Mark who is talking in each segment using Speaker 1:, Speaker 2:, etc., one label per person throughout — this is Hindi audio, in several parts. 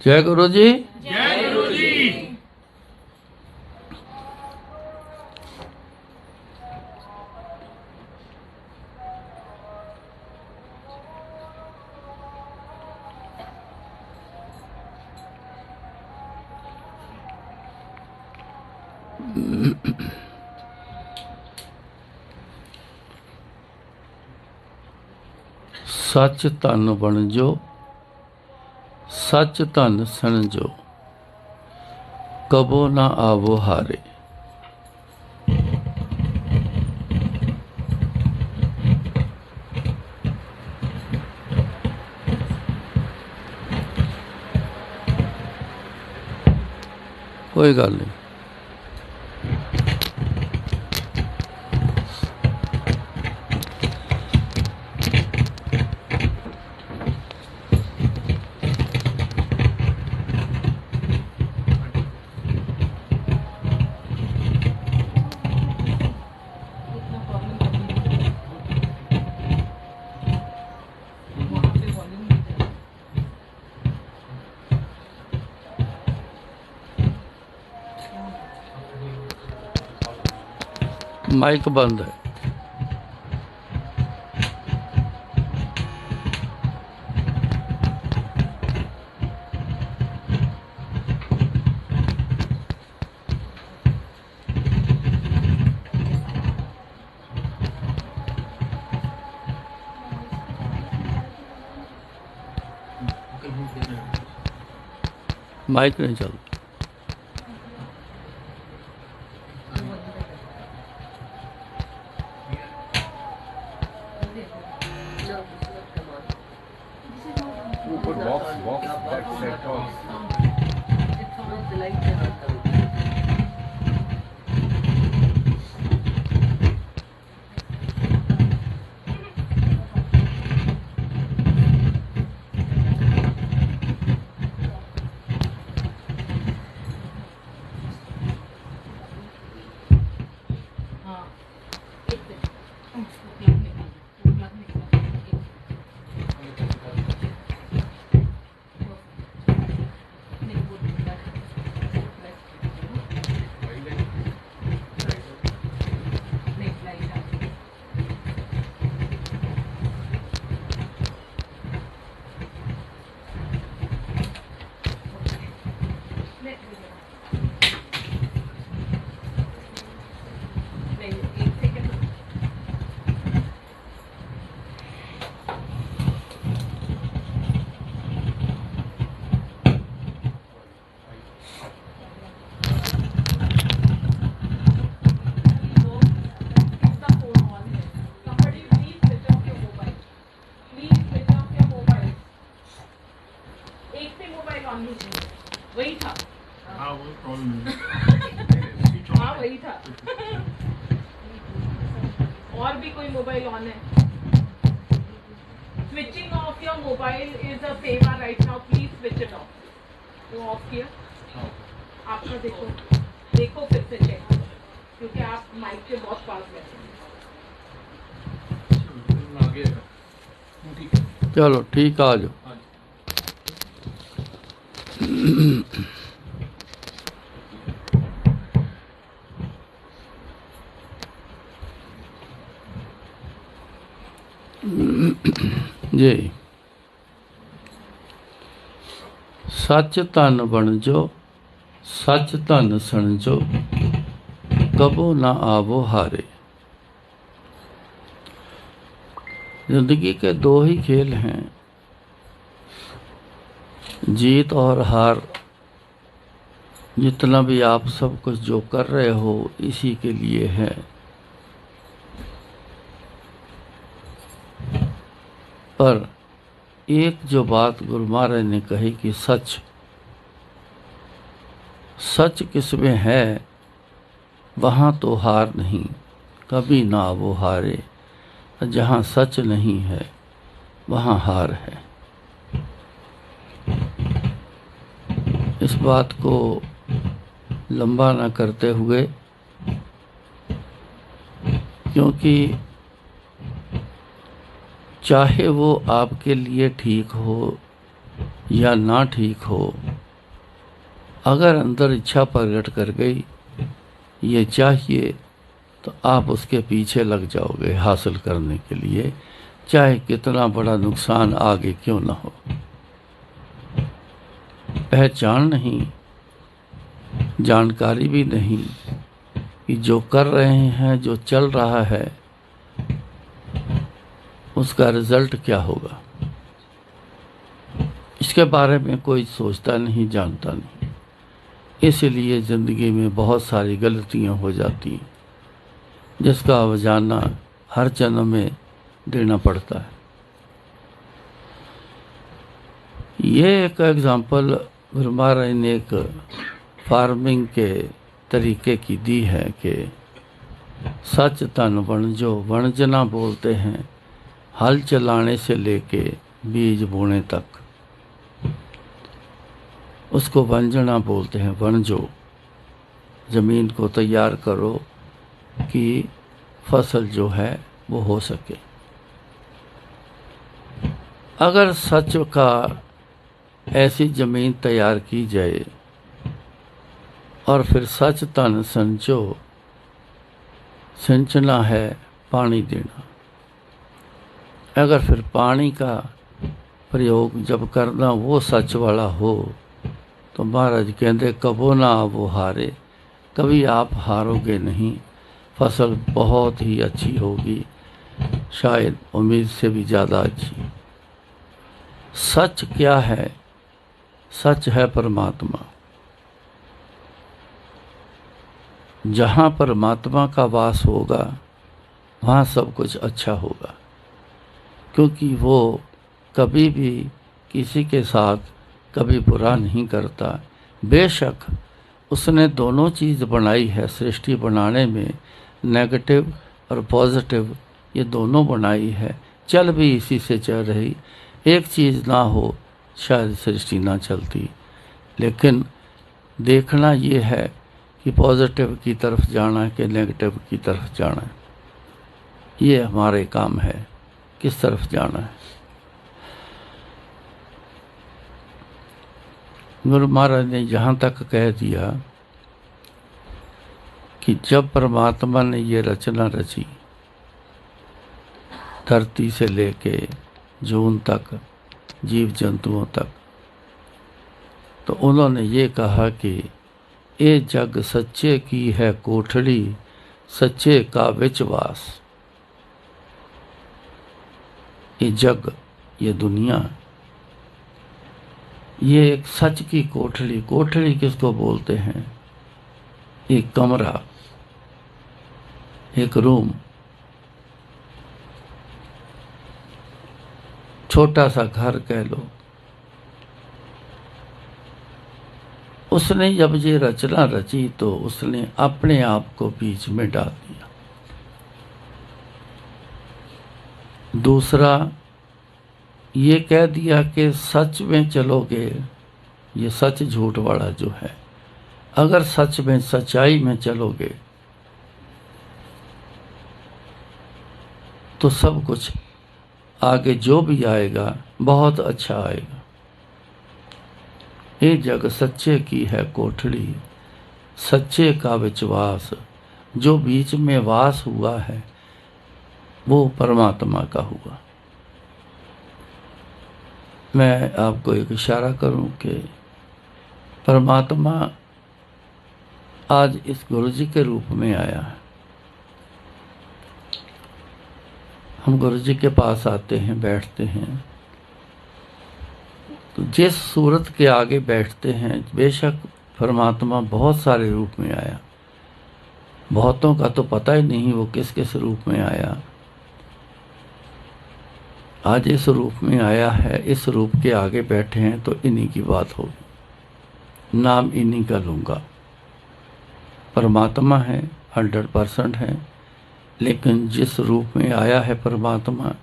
Speaker 1: जय गुरु जी।
Speaker 2: जय गुरु जी।
Speaker 1: सच धन बन जो, सच धन सन जो, कबो ना आवो हारे। कोई गल नहीं। माइक बंद है। माइक नहीं चलता।
Speaker 2: वही था। हाँ वो हाँ वही था। और भी कोई मोबाइल ऑन है? Switching off your mobile is a favour right now, please switch it of. वो ऑफ किया आपका? देखो देखो फिर से चेक, क्योंकि आप माइक के बहुत पास बैठे हैं।
Speaker 1: चलो ठीक, आ जाओ। जी। सच धन बन जो, सच धन सन जो, कबो ना आवो हारे। जिंदगी के दो ही खेल हैं, जीत और हार। जितना भी आप सब कुछ जो कर रहे हो इसी के लिए है। पर एक जो बात गुरु महाराज ने कही कि सच सच किसमें है वहाँ तो हार नहीं, कभी ना वो हारे। जहाँ सच नहीं है वहाँ हार है। इस बात को लंबा ना करते हुए, क्योंकि चाहे वो आपके लिए ठीक हो या ना ठीक हो, अगर अंदर इच्छा प्रकट कर गई ये चाहिए, तो आप उसके पीछे लग जाओगे हासिल करने के लिए, चाहे कितना बड़ा नुकसान आगे क्यों ना हो। पहचान नहीं, जानकारी भी नहीं कि जो कर रहे हैं, जो चल रहा है, उसका रिजल्ट क्या होगा, इसके बारे में कोई सोचता नहीं, जानता नहीं। इसलिए ज़िंदगी में बहुत सारी गलतियां हो जाती हैं, जिसका अवजाना हर जन्म में देना पड़ता है। ये एक एग्जाम्पल गुरु महाराज ने एक फार्मिंग के तरीके की दी है कि सच तन वणजो, वणजना बोलते हैं हल चलाने से लेके बीज बोने तक, उसको वंजना बोलते हैं। वणजो, ज़मीन को तैयार करो कि फसल जो है वो हो सके। अगर सच का ऐसी ज़मीन तैयार की जाए और फिर सच तन संचो, सिंचना है पानी देना। अगर फिर पानी का प्रयोग जब करना वो सच वाला हो, तो महाराज कहते कबो ना वो हारे, कभी आप हारोगे नहीं, फसल बहुत ही अच्छी होगी, शायद उम्मीद से भी ज़्यादा अच्छी। सच क्या है? सच है परमात्मा। जहाँ परमात्मा का वास होगा वहाँ सब कुछ अच्छा होगा, क्योंकि वो कभी भी किसी के साथ कभी बुरा नहीं करता। बेशक उसने दोनों चीज़ बनाई है सृष्टि बनाने में, नेगेटिव और पॉजिटिव ये दोनों बनाई है, चल भी इसी से चल रही। एक चीज़ ना हो शायद सृष्टि ना चलती, लेकिन देखना ये है कि पॉजिटिव की तरफ जाना है कि नेगेटिव की तरफ जाना है। ये हमारे काम है, किस तरफ जाना है। गुरु महाराज ने जहाँ तक कह दिया कि जब परमात्मा ने ये रचना रची, धरती से लेके जून तक, जीव जंतुओं तक, तो उन्होंने ये कहा कि ये जग सच्चे की है कोठड़ी, सच्चे का विचवास। ये जग, ये दुनिया, ये एक सच की कोठड़ी। कोठड़ी किसको बोलते हैं? एक कमरा, एक रूम, छोटा सा घर कह लो। उसने जब ये रचना रची तो उसने अपने आप को बीच में डाल दिया। दूसरा ये कह दिया कि सच में चलोगे, ये सच झूठ वाला जो है, अगर सच में सच्चाई में चलोगे तो सब कुछ आगे जो भी आएगा बहुत अच्छा आएगा। ये जग सच्चे की है कोठड़ी, सच्चे का विश्वास। जो बीच में वास हुआ है वो परमात्मा का हुआ। मैं आपको एक इशारा करूं कि परमात्मा आज इस गुरु जी के रूप में आया है। हम गुरु जी के पास आते हैं, बैठते हैं, तो जिस सूरत के आगे बैठते हैं, बेशक परमात्मा बहुत सारे रूप में आया, बहुतों का तो पता ही नहीं वो किस किस रूप में आया। आज इस रूप में आया है, इस रूप के आगे बैठे हैं, तो इन्हीं की बात होगी, नाम इन्हीं का लूँगा। परमात्मा है, 100% है, लेकिन जिस रूप में आया है परमात्मा,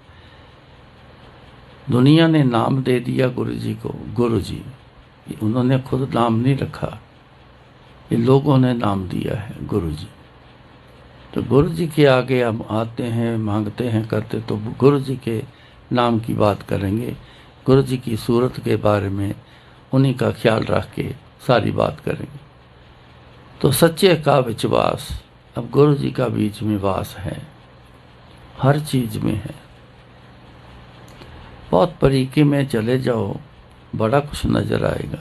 Speaker 1: दुनिया ने नाम दे दिया गुरु जी को गुरु जी। उन्होंने खुद नाम नहीं रखा, ये लोगों ने नाम दिया है गुरु जी। तो गुरु जी के आगे हम आते हैं, मांगते हैं, करते, तो गुरु जी के नाम की बात करेंगे, गुरु जी की सूरत के बारे में, उन्हीं का ख्याल रख के सारी बात करेंगे। तो सच्चे का विश्वास, अब गुरु जी का बीच में वास है, हर चीज में है। बहुत बारीकी में चले जाओ, बड़ा कुछ नजर आएगा।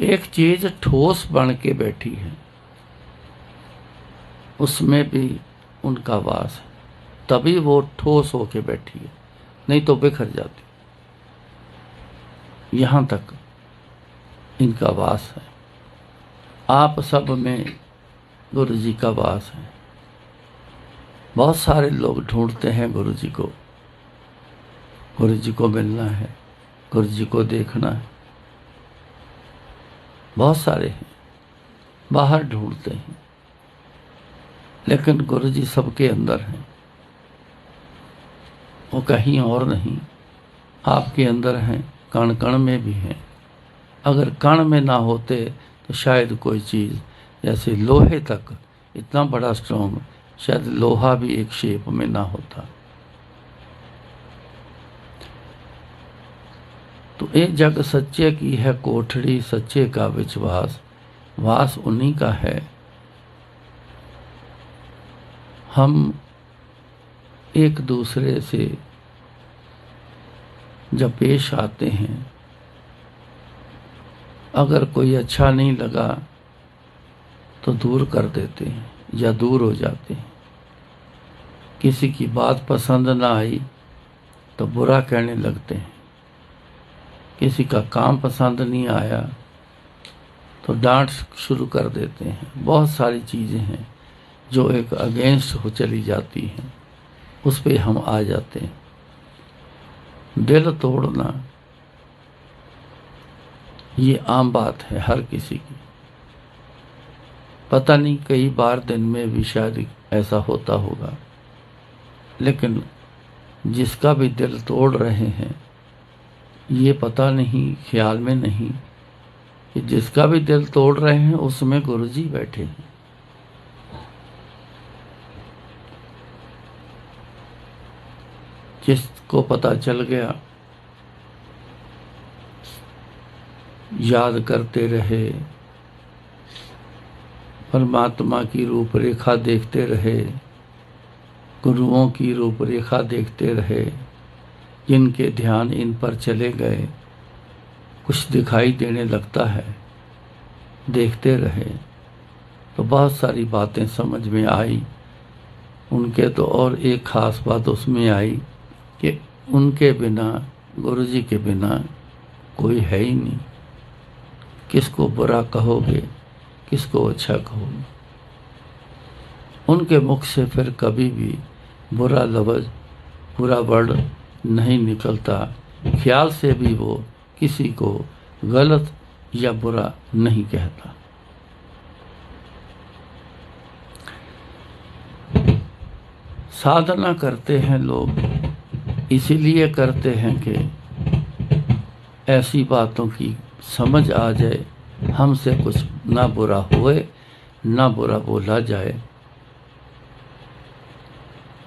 Speaker 1: एक चीज ठोस बन के बैठी है, उसमें भी उनका वास है, तभी वो ठोस होके बैठी है, नहीं तो बिखर जाती। यहां तक इनका वास है। आप सब में गुरु जी का वास है। बहुत सारे लोग ढूंढते हैं गुरु जी को, गुरु जी को मिलना है, गुरु जी को देखना है। बहुत सारे हैं, बाहर ढूंढते हैं, लेकिन गुरु जी सबके अंदर हैं। वो कहीं और नहीं, आपके अंदर हैं, कण कण में भी हैं। अगर कण में ना होते तो शायद कोई चीज़, जैसे लोहे तक इतना बड़ा स्ट्रॉन्ग, शायद लोहा भी एक शेप में ना होता। तो एक जग सच्चे की है कोठड़ी, सच्चे का विश्वास, वास उन्हीं का है। हम एक दूसरे से जब पेश आते हैं, अगर कोई अच्छा नहीं लगा तो दूर कर देते हैं या दूर हो जाते हैं। किसी की बात पसंद ना आई तो बुरा कहने लगते हैं। किसी का काम पसंद नहीं आया तो डांट शुरू कर देते हैं। बहुत सारी चीज़ें हैं जो एक अगेंस्ट हो चली जाती हैं, उस पे हम आ जाते हैं। दिल तोड़ना ये आम बात है हर किसी की। पता नहीं कई बार दिन में भी शायद ऐसा होता होगा, लेकिन जिसका भी दिल तोड़ रहे हैं, ये पता नहीं, ख्याल में नहीं कि जिसका भी दिल तोड़ रहे हैं उसमें गुरु जी बैठे हैं। जिसको पता चल गया, याद करते रहे, परमात्मा की रूपरेखा देखते रहे, गुरुओं की रूपरेखा देखते रहे, जिनके ध्यान इन पर चले गए, कुछ दिखाई देने लगता है, देखते रहे तो बहुत सारी बातें समझ में आई। उनके तो और एक ख़ास बात उसमें आई कि उनके बिना, गुरु जी के बिना कोई है ही नहीं। किसको बुरा कहोगे, किसको अच्छा कहोगे। उनके मुख से फिर कभी भी बुरा लफ्ज़, बुरा वर्ड नहीं निकलता। ख्याल से भी वो किसी को गलत या बुरा नहीं कहता। साधना करते हैं लोग, इसीलिए करते हैं कि ऐसी बातों की समझ आ जाए, हमसे कुछ ना बुरा होए, ना बुरा बोला जाए।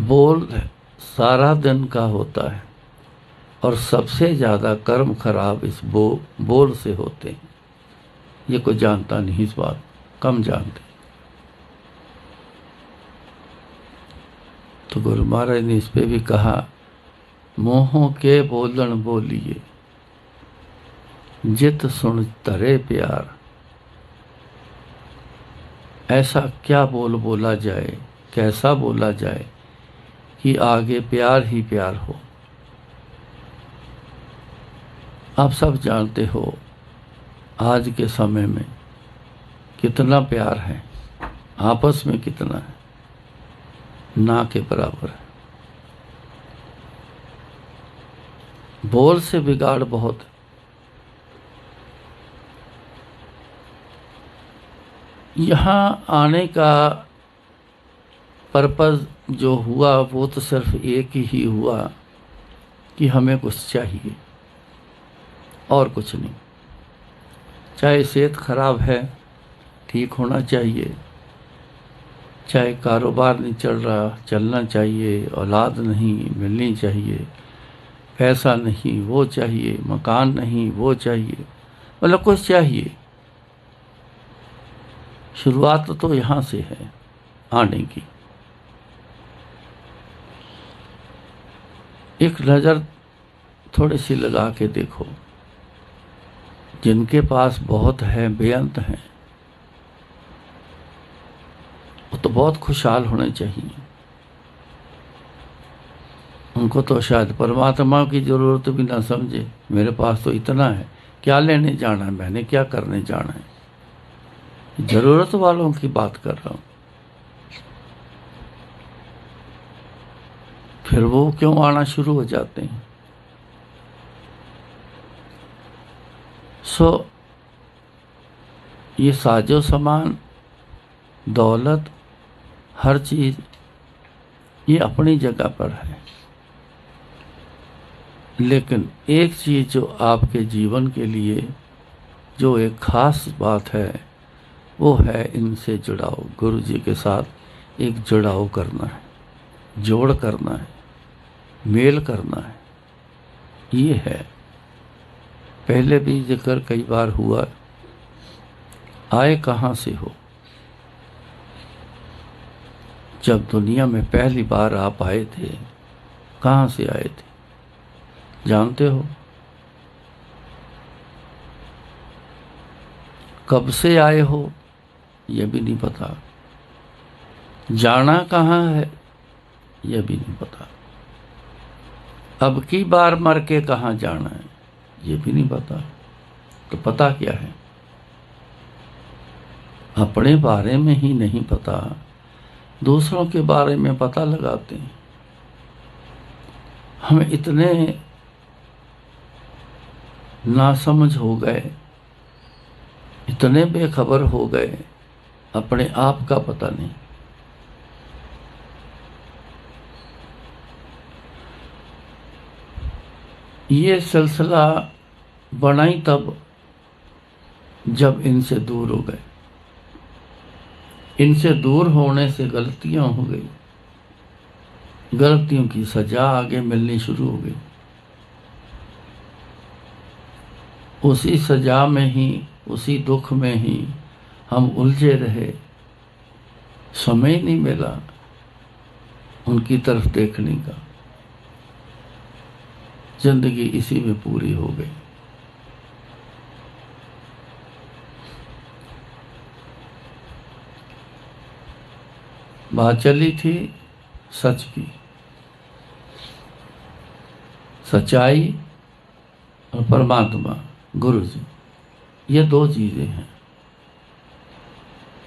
Speaker 1: बोल सारा दिन का होता है और सबसे ज़्यादा कर्म खराब इस बोल से होते हैं। ये कोई जानता नहीं, इस बात कम जानते। तो गुरु महाराज ने इस पे भी कहा, मोहों के बोलन बोलिए, जित सुन तरे प्यार। ऐसा क्या बोल बोला जाए, कैसा बोला जाए कि आगे प्यार ही प्यार हो। आप सब जानते हो आज के समय में कितना प्यार है, आपस में कितना है, ना के बराबर है। बोल से बिगाड़ बहुत है। यहाँ आने का पर्पज़ जो हुआ वो तो सिर्फ एक ही हुआ कि हमें कुछ चाहिए और कुछ नहीं। चाहे सेहत खराब है, ठीक होना चाहिए, चाहे कारोबार नहीं चल रहा, चलना चाहिए, औलाद नहीं मिलनी चाहिए, पैसा नहीं वो चाहिए, मकान नहीं वो चाहिए, मतलब कुछ चाहिए। शुरुआत तो यहाँ से है आने की। एक नज़र थोड़ी सी लगा के देखो, जिनके पास बहुत है, बेअंत हैं, वो तो बहुत खुशहाल होने चाहिए। उनको तो शायद परमात्मा की ज़रूरत भी ना समझे। मेरे पास तो इतना है, क्या लेने जाना है, मैंने क्या करने जाना है। ज़रूरत वालों की बात कर रहा हूँ। फिर वो क्यों आना शुरू हो जाते हैं। ये साजो सामान, दौलत, हर चीज़ ये अपनी जगह पर है, लेकिन एक चीज़ जो आपके जीवन के लिए जो एक ख़ास बात है, वो है इनसे जुड़ाव। गुरु जी के साथ एक जुड़ाव करना है, जोड़ करना है, मेल करना है, ये है। पहले भी जिक्र कई बार हुआ, आए कहाँ से हो। जब दुनिया में पहली बार आप आए थे, कहाँ से आए थे जानते हो? कब से आए हो यह भी नहीं पता। जाना कहाँ है यह भी नहीं पता। अब की बार मर के कहाँ जाना है ये भी नहीं पता। तो पता क्या है? अपने बारे में ही नहीं पता, दूसरों के बारे में पता लगाते हैं। हम इतने नासमझ हो गए, इतने बेखबर हो गए, अपने आप का पता नहीं। ये सिलसिला बनाई तब जब इनसे दूर हो गए। इनसे दूर होने से गलतियां हो गई, गलतियों की सजा आगे मिलनी शुरू हो गई। उसी सजा में ही, उसी दुख में ही हम उलझे रहे। समय नहीं मिला उनकी तरफ देखने का। जिंदगी इसी में पूरी हो गई। बात चली थी सच की। सच्चाई और परमात्मा गुरु जी, ये दो चीजें हैं।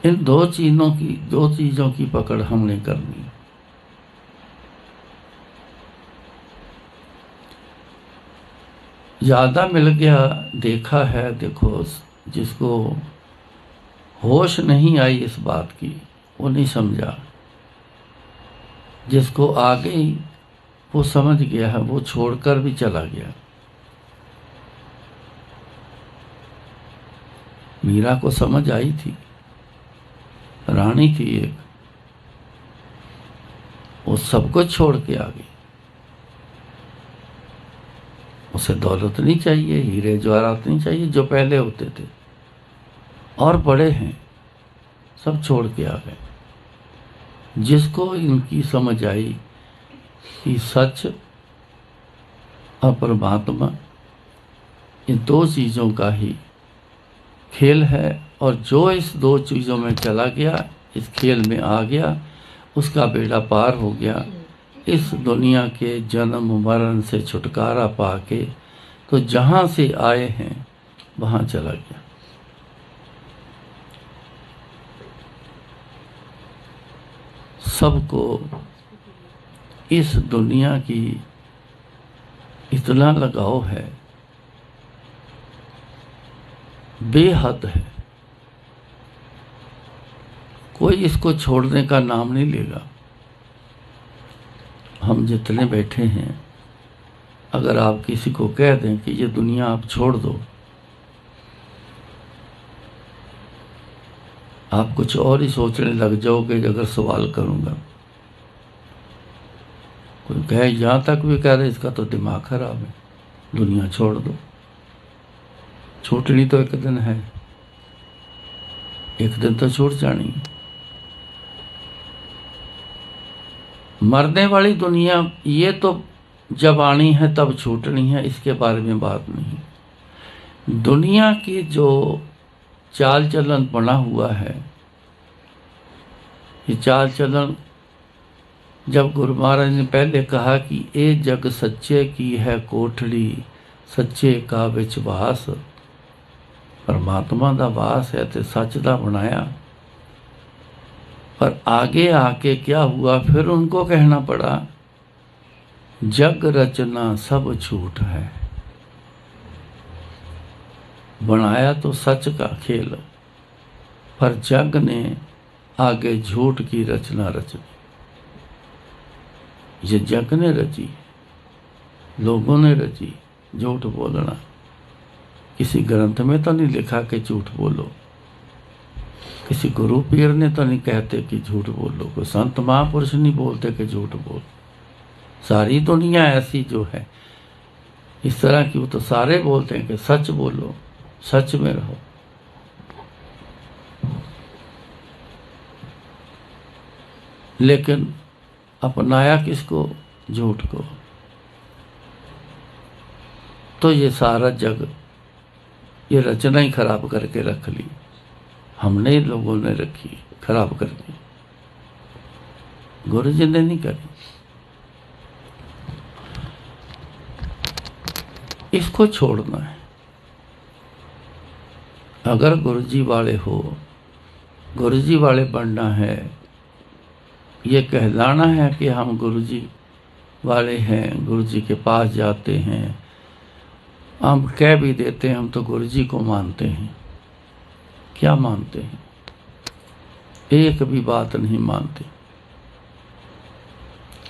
Speaker 1: इन दो चीजों की पकड़ हमने करनी। ज्यादा मिल गया, देखा है। देखो, जिसको होश नहीं आई इस बात की, वो नहीं समझा। जिसको आ गई वो समझ गया है, वो छोड़कर भी चला गया। मीरा को समझ आई थी, रानी थी एक, वो सब कुछ छोड़ के आ गई। उसे दौलत नहीं चाहिए, हीरे जवाहरात नहीं चाहिए जो पहले होते थे, और बड़े हैं, सब छोड़ के आ गए। जिसको इनकी समझ आई कि सच और परमात्मा इन दो चीज़ों का ही खेल है, और जो इस दो चीज़ों में चला गया, इस खेल में आ गया, उसका बेड़ा पार हो गया। इस दुनिया के जन्म मरण से छुटकारा पाके तो जहाँ से आए हैं वहाँ चला गया। सबको इस दुनिया की इतना लगाव है, बेहद है। कोई इसको छोड़ने का नाम नहीं लेगा। हम जितने बैठे हैं, अगर आप किसी को कह दें कि ये दुनिया आप छोड़ दो, आप कुछ और ही सोचने लग जाओगे। अगर सवाल करूंगा, कोई कहे, यहाँ तक भी कह रहे इसका तो दिमाग खराब है, दुनिया छोड़ दो। छूटनी तो एक दिन है, एक दिन तो छूट जानी है। मरने वाली दुनिया ये तो जब आनी है तब छूटनी है, इसके बारे में बात नहीं। दुनिया की जो चाल चलन बना हुआ है, ये चाल चलन जब गुरु महाराज ने पहले कहा कि ए जग सच्चे की है कोठड़ी, सच्चे का विच वास, परमात्मा दा वास है ते सच दा बनाया। पर आगे आके क्या हुआ, फिर उनको कहना पड़ा जग रचना सब झूठ है। बनाया तो सच का खेल, पर जग ने आगे झूठ की रचना रची। ये जग ने रची, लोगों ने रची झूठ बोलना। किसी ग्रंथ में तो नहीं लिखा कि झूठ बोलो, किसी गुरु पीर ने तो नहीं कहते कि झूठ बोलो, कोई संत महापुरुष नहीं बोलते कि झूठ बोलो। सारी दुनिया ऐसी जो है इस तरह की, वो तो सारे बोलते हैं कि सच बोलो, सच में रहो। लेकिन अपनाया किसको? झूठ को। तो ये सारा जग, ये रचना ही खराब करके रख ली, हमने लोगों ने रखी खराब कर दी, गुरु जी ने नहीं करी। इसको छोड़ना है। अगर गुरु जी वाले हो, गुरु जी वाले बनना है, ये कहलाना है कि हम गुरु जी वाले हैं, गुरु जी के पास जाते हैं, हम कह भी देते हैं हम तो गुरु जी को मानते हैं। क्या मानते हैं? एक भी बात नहीं मानते।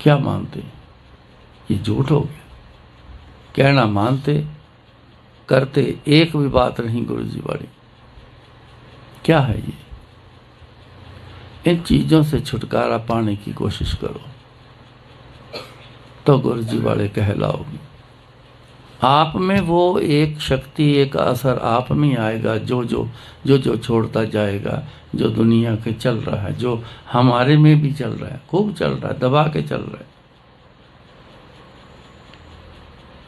Speaker 1: क्या मानते? ये झूठ हो गया। कहना मानते, करते एक भी बात नहीं गुरु जी वाली। क्या है ये? इन चीजों से छुटकारा पाने की कोशिश करो तो गुरु जी वाले कहलाओगे। आप में वो एक शक्ति, एक असर आप में आएगा जो छोड़ता जाएगा, जो दुनिया के चल रहा है, जो हमारे में भी चल रहा है, खूब चल रहा है, दबा के चल रहा है।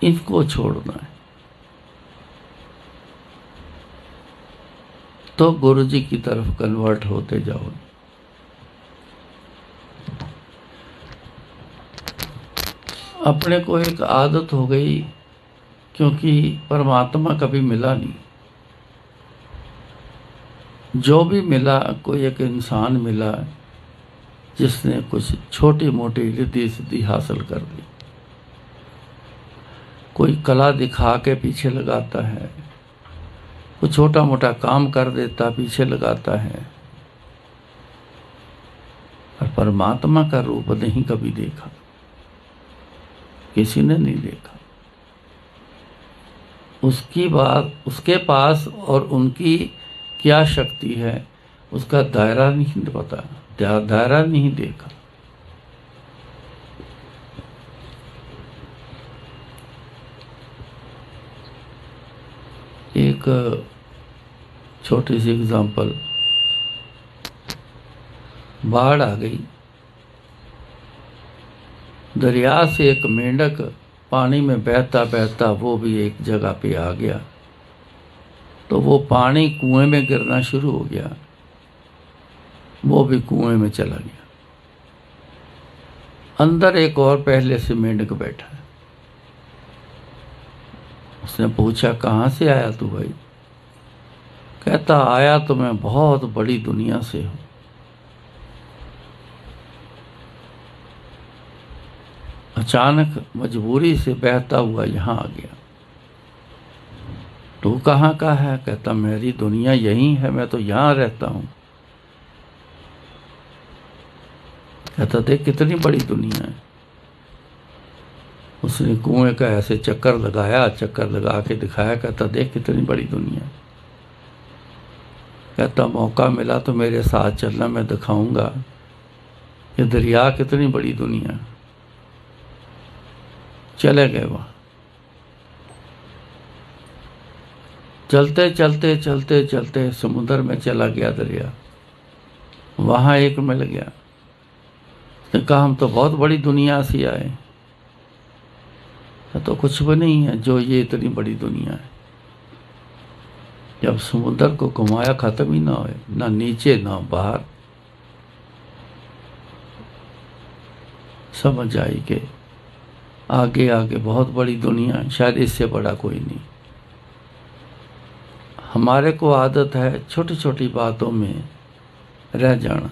Speaker 1: इनको छोड़ना है तो गुरु जी की तरफ कन्वर्ट होते जाओगे। अपने को एक आदत हो गई, क्योंकि परमात्मा कभी मिला नहीं। जो भी मिला, कोई एक इंसान मिला जिसने कुछ छोटी मोटी रिद्धि सिद्धि हासिल कर ली। कोई कला दिखा के पीछे लगाता है, कोई छोटा मोटा काम कर देता पीछे लगाता है, और परमात्मा का रूप नहीं कभी देखा, किसी ने नहीं देखा। उसकी बात, उसके पास और उनकी क्या शक्ति है उसका दायरा नहीं पता, दायरा नहीं देखा। एक छोटी सी एग्जांपल, बाढ़ आ गई, दरिया से एक मेंढक पानी में बहता बहता वो भी एक जगह पे आ गया, तो वो पानी कुएं में गिरना शुरू हो गया, वो भी कुएं में चला गया। अंदर एक और पहले से मेंढक बैठा है। उसने पूछा, कहाँ से आया तू भाई? कहता, आया तो मैं बहुत बड़ी दुनिया से हूँ। अचानक मजबूरी से बहता हुआ यहाँ आ गया। तू कहाँ का है? कहता, मेरी दुनिया यही है, मैं तो यहाँ रहता हूँ। कहता, देख कितनी बड़ी दुनिया है। उसने कुएं का ऐसे चक्कर लगाया, चक्कर लगा के दिखाया, कहता, देख कितनी बड़ी दुनिया। कहता, मौका मिला तो मेरे साथ चलना, मैं दिखाऊंगा ये दरिया कितनी बड़ी दुनिया। चले गए वहाँ। चलते चलते चलते चलते समुद्र में चला गया दरिया, वहाँ एक मिल गया। उसने कहा हम तो बहुत बड़ी दुनिया से आए, तो कुछ भी नहीं है जो ये इतनी बड़ी दुनिया है। जब समुद्र को घुमाया खत्म ही ना होए, ना नीचे ना बाहर। समझ आई कि आगे आगे बहुत बड़ी दुनिया है, शायद इससे बड़ा कोई नहीं। हमारे को आदत है छोटी छोटी बातों में रह जाना।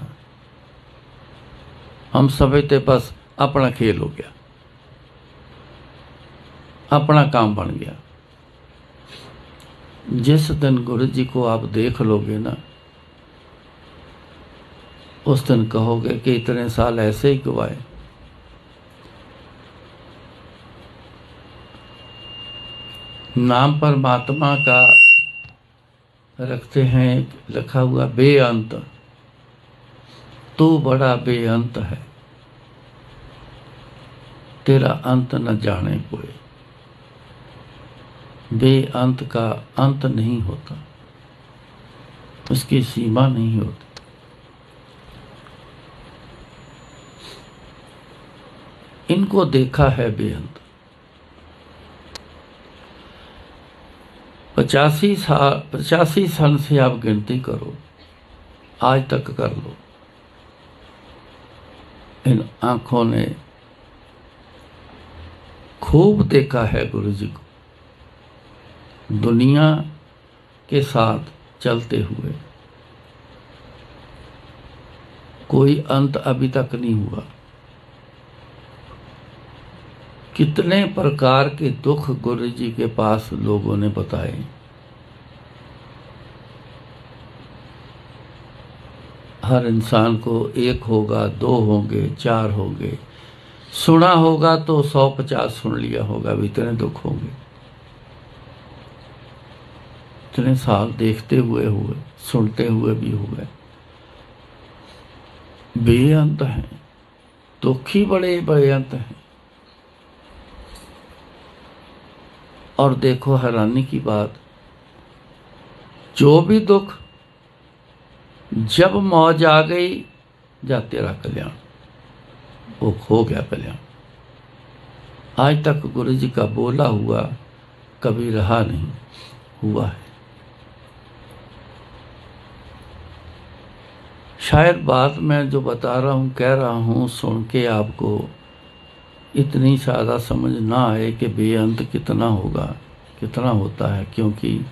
Speaker 1: हम समझते बस अपना खेल हो गया, अपना काम बन गया। जिस दिन गुरु जी को आप देख लोगे ना, उस दिन कहोगे कि इतने साल ऐसे ही गवाए। नाम परमात्मा का रखते हैं, लिखा हुआ बेअंत, तू बड़ा बेअंत है, तेरा अंत न जाने कोई। बेअंत का अंत नहीं होता, उसकी सीमा नहीं होती। इनको देखा है बेअंत। 85 साल से आप गिनती करो, आज तक कर लो। इन आंखों ने खूब देखा है गुरु जी को, दुनिया के साथ चलते हुए। कोई अंत अभी तक नहीं हुआ। कितने प्रकार के दुख गुरु जी के पास लोगों ने बताए। हर इंसान को एक होगा, दो होंगे, चार होंगे, सुना होगा तो 150 सुन लिया होगा, भी इतने दुख होंगे। इतने साल देखते हुए सुनते हुए भी हुए। बेअंत हैं, दुख ही बड़े बेअंत हैं। और देखो हैरानी की बात, जो भी दुख, जब मौज आ गई, जा तेरा कल्याण, वो खो गया कल्याण। आज तक गुरु जी का बोला हुआ कभी रहा नहीं, हुआ है। शायद बात मैं जो बता रहा हूँ, कह रहा हूँ, सुन के आपको इतनी ज़्यादा समझ ना आए कि बेअंत कितना होगा, कितना होता है। क्योंकि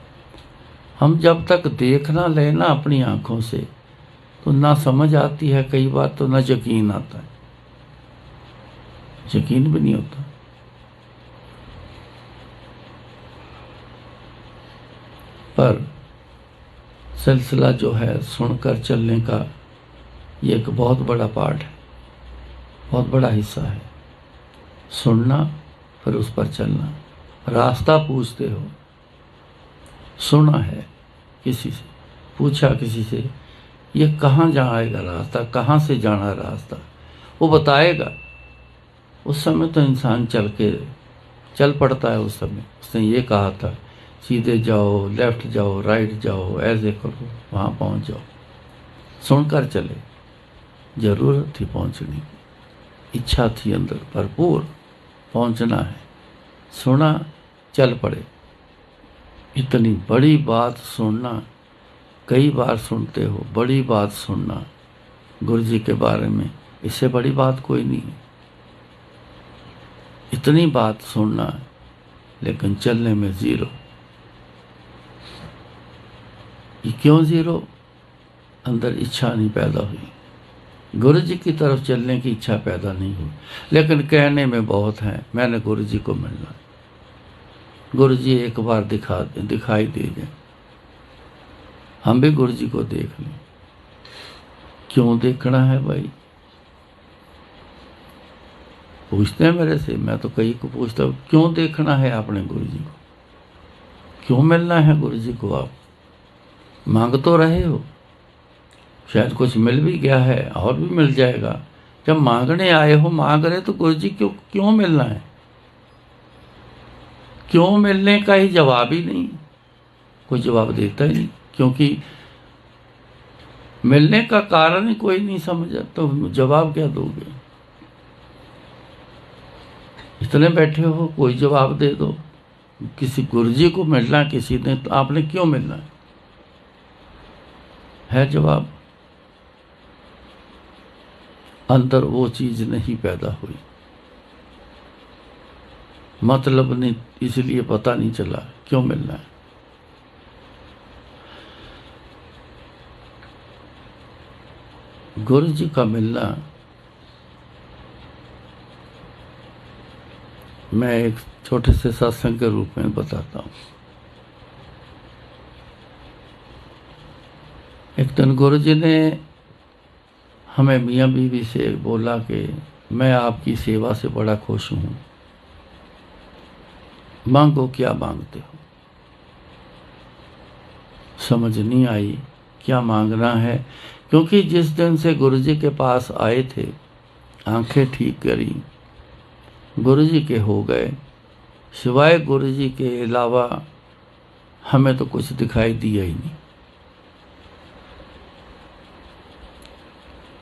Speaker 1: हम जब तक देख ना लें ना अपनी आँखों से, तो ना समझ आती है, कई बार तो ना यकीन आता है, यकीन भी नहीं होता। पर सिलसिला जो है सुनकर चलने का, ये एक बहुत बड़ा पार्ट है, बहुत बड़ा हिस्सा है। सुनना, फिर उस पर चलना। रास्ता पूछते हो, सुना है किसी से, पूछा किसी से, ये कहाँ जाएगा रास्ता, कहाँ से जाना रास्ता, वो बताएगा। उस समय तो इंसान चल पड़ता है। उस समय उसने ये कहा था, सीधे जाओ, लेफ्ट जाओ, राइट जाओ, ऐसे करो, वहाँ पहुँच जाओ। सुनकर चले, जरूरत थी पहुँचने की, इच्छा थी अंदर भरपूर, पहुँचना है। सुना, चल पड़े। इतनी बड़ी बात सुनना, कई बार सुनते हो, बड़ी बात सुनना गुरु जी के बारे में, इससे बड़ी बात कोई नहीं है। इतनी बात सुनना, लेकिन चलने में जीरो। ये क्यों जीरो? अंदर इच्छा नहीं पैदा हुई, गुरु जी की तरफ चलने की इच्छा पैदा नहीं हुई। लेकिन कहने में बहुत है, मैंने गुरु जी को मिलना, गुरु जी एक बार दिखाई दे जाए, हम भी गुरु जी को देख लें। क्यों देखना है भाई? पूछते हैं मेरे से, मैं तो कई को पूछता हूँ, क्यों देखना है आपने गुरु जी को, क्यों मिलना है गुरु जी को? आप मांग तो रहे हो, शायद कुछ मिल भी गया है, और भी मिल जाएगा। जब मांगने आए हो, मांग रहे, तो गुरु जी क्यों मिलना है? क्यों मिलने का ही जवाब ही नहीं, कोई जवाब देता ही नहीं, क्योंकि मिलने का कारण ही कोई नहीं समझा, तो जवाब क्या दोगे? इतने बैठे हो, कोई जवाब दे दो। किसी गुरुजी को मिलना, किसी ने, तो आपने क्यों मिलना है जवाब? अंदर वो चीज नहीं पैदा हुई, मतलब नहीं, इसलिए पता नहीं चला क्यों मिलना है। गुरु जी का मिलना, मैं एक छोटे से सत्संग के रूप में बताता हूँ। एक दिन गुरु जी ने हमें मियाँ बीवी से बोला कि मैं आपकी सेवा से बड़ा खुश हूँ, मांगो क्या मांगते हो। समझ नहीं आई क्या मांगना है, क्योंकि जिस दिन से गुरुजी के पास आए थे, आंखें ठीक करी, गुरुजी के हो गए, सिवाय गुरुजी के अलावा हमें तो कुछ दिखाई दिया ही नहीं।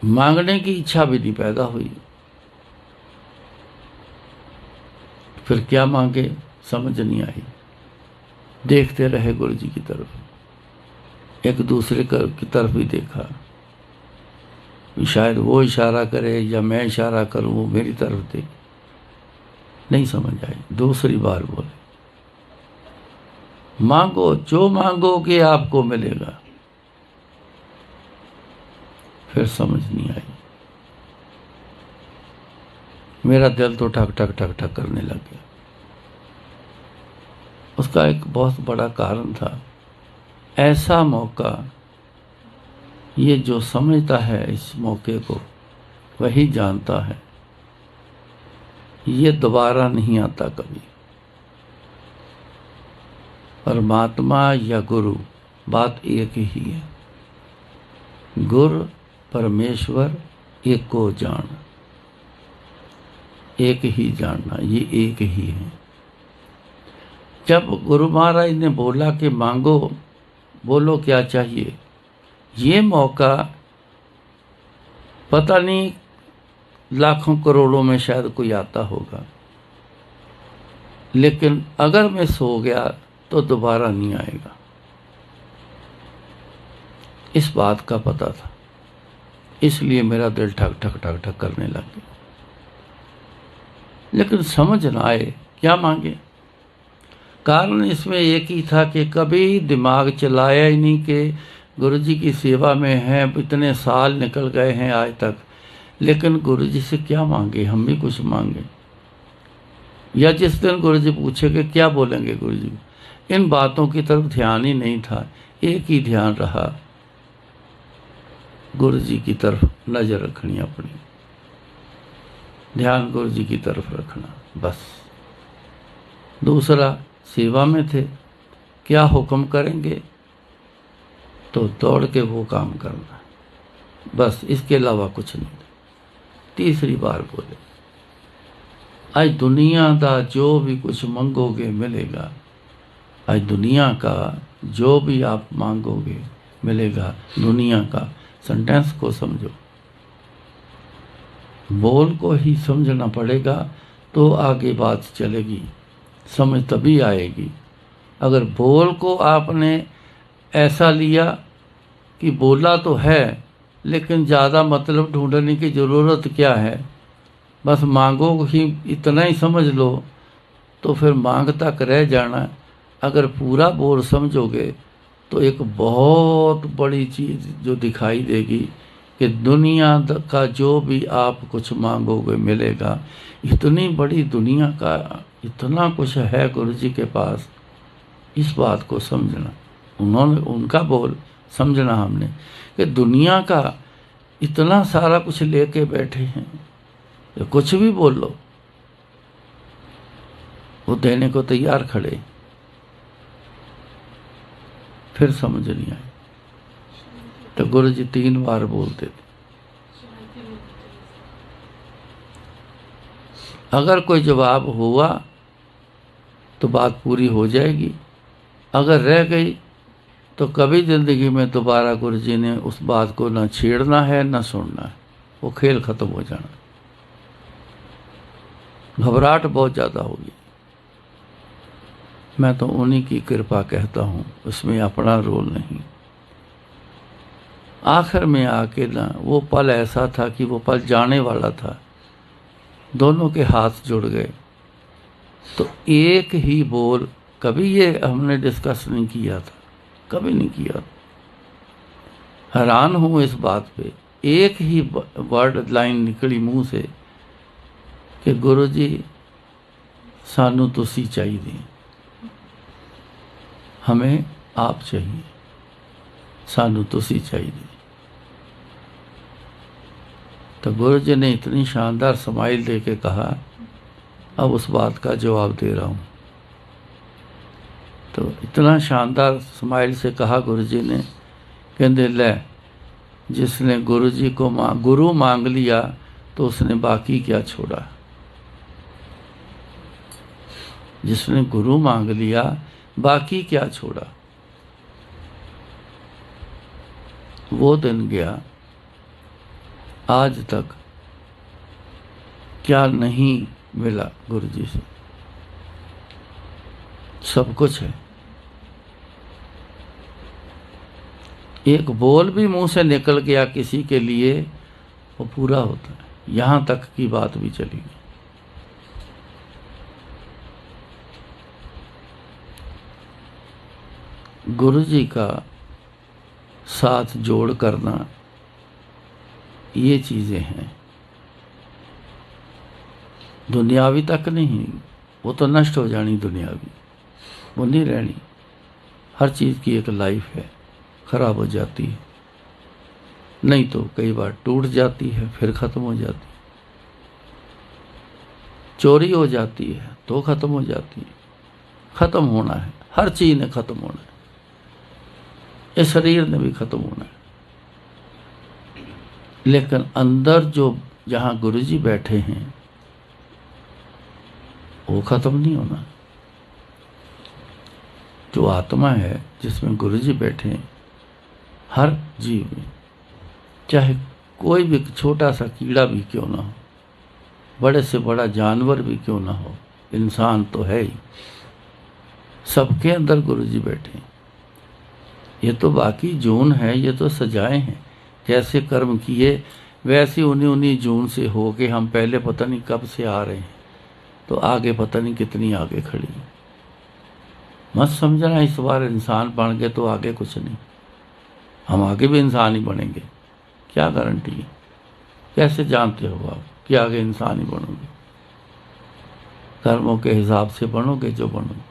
Speaker 1: मांगने की इच्छा भी नहीं पैदा हुई। फिर क्या मांगे समझ नहीं आई। देखते रहे गुरुजी की तरफ, एक दूसरे की तरफ भी देखा, शायद वो इशारा करे या मैं इशारा करूं, वो मेरी तरफ देखे, नहीं समझ आई। दूसरी बार बोले, मांगो, जो मांगोगे आपको मिलेगा। फिर समझ नहीं आई, मेरा दिल तो ठक ठक ठक ठक करने लग गया। उसका एक बहुत बड़ा कारण था, ऐसा मौका, ये जो समझता है इस मौके को वही जानता है, ये दोबारा नहीं आता कभी। परमात्मा या गुरु बात एक ही है, गुरु परमेश्वर एक को जान, एक ही जानना, ये एक ही है। जब गुरु महाराज ने बोला कि मांगो, बोलो क्या चाहिए, ये मौका पता नहीं लाखों करोड़ों में शायद कोई आता होगा, लेकिन अगर मैं सो गया तो दोबारा नहीं आएगा, इस बात का पता था। इसलिए मेरा दिल ठक ठक ठक ठक करने लग गया। लेकिन समझ ना आए क्या मांगे। कारण इसमें एक ही था कि कभी दिमाग चलाया ही नहीं कि गुरुजी की सेवा में हैं, इतने साल निकल गए हैं आज तक, लेकिन गुरुजी से क्या मांगे, हम भी कुछ मांगे। या जिस दिन गुरुजी पूछेंगे क्या बोलेंगे गुरुजी, इन बातों की तरफ ध्यान ही नहीं था। एक ही ध्यान रहा, गुरुजी की तरफ नजर रखनी, अपनी ध्यान गुरुजी की तरफ रखना, बस। दूसरा, सेवा में थे, क्या हुक्म करेंगे तो दौड़ के वो काम करना, बस, इसके अलावा कुछ नहीं। तीसरी बार बोले, आज दुनिया का जो भी कुछ मांगोगे मिलेगा। आज दुनिया का जो भी आप मांगोगे मिलेगा। दुनिया का सेंटेंस को समझो, बोल को ही समझना पड़ेगा तो आगे बात चलेगी, समझ तभी आएगी। अगर बोल को आपने ऐसा लिया कि बोला तो है, लेकिन ज़्यादा मतलब ढूंढने की ज़रूरत क्या है, बस मांगो ही, इतना ही समझ लो, तो फिर मांग तक रह जाना। अगर पूरा बोल समझोगे तो एक बहुत बड़ी चीज़ जो दिखाई देगी कि दुनिया का जो भी आप कुछ मांगोगे मिलेगा। इतनी बड़ी दुनिया का इतना कुछ है गुरुजी के पास, इस बात को समझना। उन्होंने, उनका बोल समझना हमने कि दुनिया का इतना सारा कुछ लेके बैठे हैं, तो कुछ भी बोल लो वो देने को तैयार खड़े। फिर समझ नहीं आई तो गुरुजी 3 बार बोलते थे। अगर कोई जवाब हुआ तो बात पूरी हो जाएगी। अगर रह गई तो कभी ज़िंदगी में दोबारा गुरु जी ने उस बात को न छेड़ना है न सुनना है, वो खेल ख़त्म हो जाना। घबराहट बहुत ज़्यादा होगी। मैं तो उन्हीं की कृपा कहता हूँ, उसमें अपना रोल नहीं। आखिर में आके ना वो पल ऐसा था कि वो पल जाने वाला था, दोनों के हाथ जुड़ गए। तो एक ही बोल, कभी ये हमने डिस्कस नहीं किया था, कभी नहीं किया। हैरान हूँ इस बात पे, एक ही वर्ड लाइन निकली मुंह से कि गुरु जी सानू तुसी चाहिए, हमें आप चाहिए, सानू तुसी चाहिए। तो गुरु जी ने इतनी शानदार स्माइल दे के कहा, अब उस बात का जवाब दे रहा हूँ। तो इतना शानदार स्माइल से कहा गुरु जी ने, कहते ले जिसने गुरु जी को गुरु मांग लिया तो उसने बाकी क्या छोड़ा। जिसने गुरु मांग लिया बाकी क्या छोड़ा। वो दिन गया, आज तक क्या नहीं मिला गुरु जी से, सब कुछ है। एक बोल भी मुंह से निकल गया किसी के लिए, वो पूरा होता है। यहां तक की बात भी चली गई। गुरु जी का साथ जोड़ करना, ये चीज़ें हैं। दुनियावी तक नहीं, वो तो नष्ट हो जानी दुनियावी, वो नहीं रहनी। हर चीज़ की एक लाइफ है, ख़राब हो जाती है, नहीं तो कई बार टूट जाती है, फिर ख़त्म हो जाती है। चोरी हो जाती है तो ख़त्म हो जाती है। ख़त्म होना है, हर चीज़ ने ख़त्म होना है, इस शरीर ने भी ख़त्म होना है। लेकिन अंदर जो जहाँ गुरु जी बैठे हैं वो ख़त्म नहीं होना। जो आत्मा है जिसमें गुरु जी बैठे हैं, हर जीव में, चाहे कोई भी छोटा सा कीड़ा भी क्यों ना हो, बड़े से बड़ा जानवर भी क्यों ना हो, इंसान तो है ही, सबके अंदर गुरु जी बैठे हैं। ये तो बाकी जून है, ये तो सजाएं हैं। जैसे कर्म किए वैसे उन्हीं जून से हो के हम पहले पता नहीं कब से आ रहे हैं, तो आगे पता नहीं कितनी आगे खड़ी। मत समझना इस बार इंसान बन गए तो आगे कुछ नहीं, हम आगे भी इंसान ही बनेंगे। क्या गारंटी है? कैसे जानते हो आप कि आगे इंसान ही बनोगे? कर्मों के हिसाब से बनोगे जो बनोगे।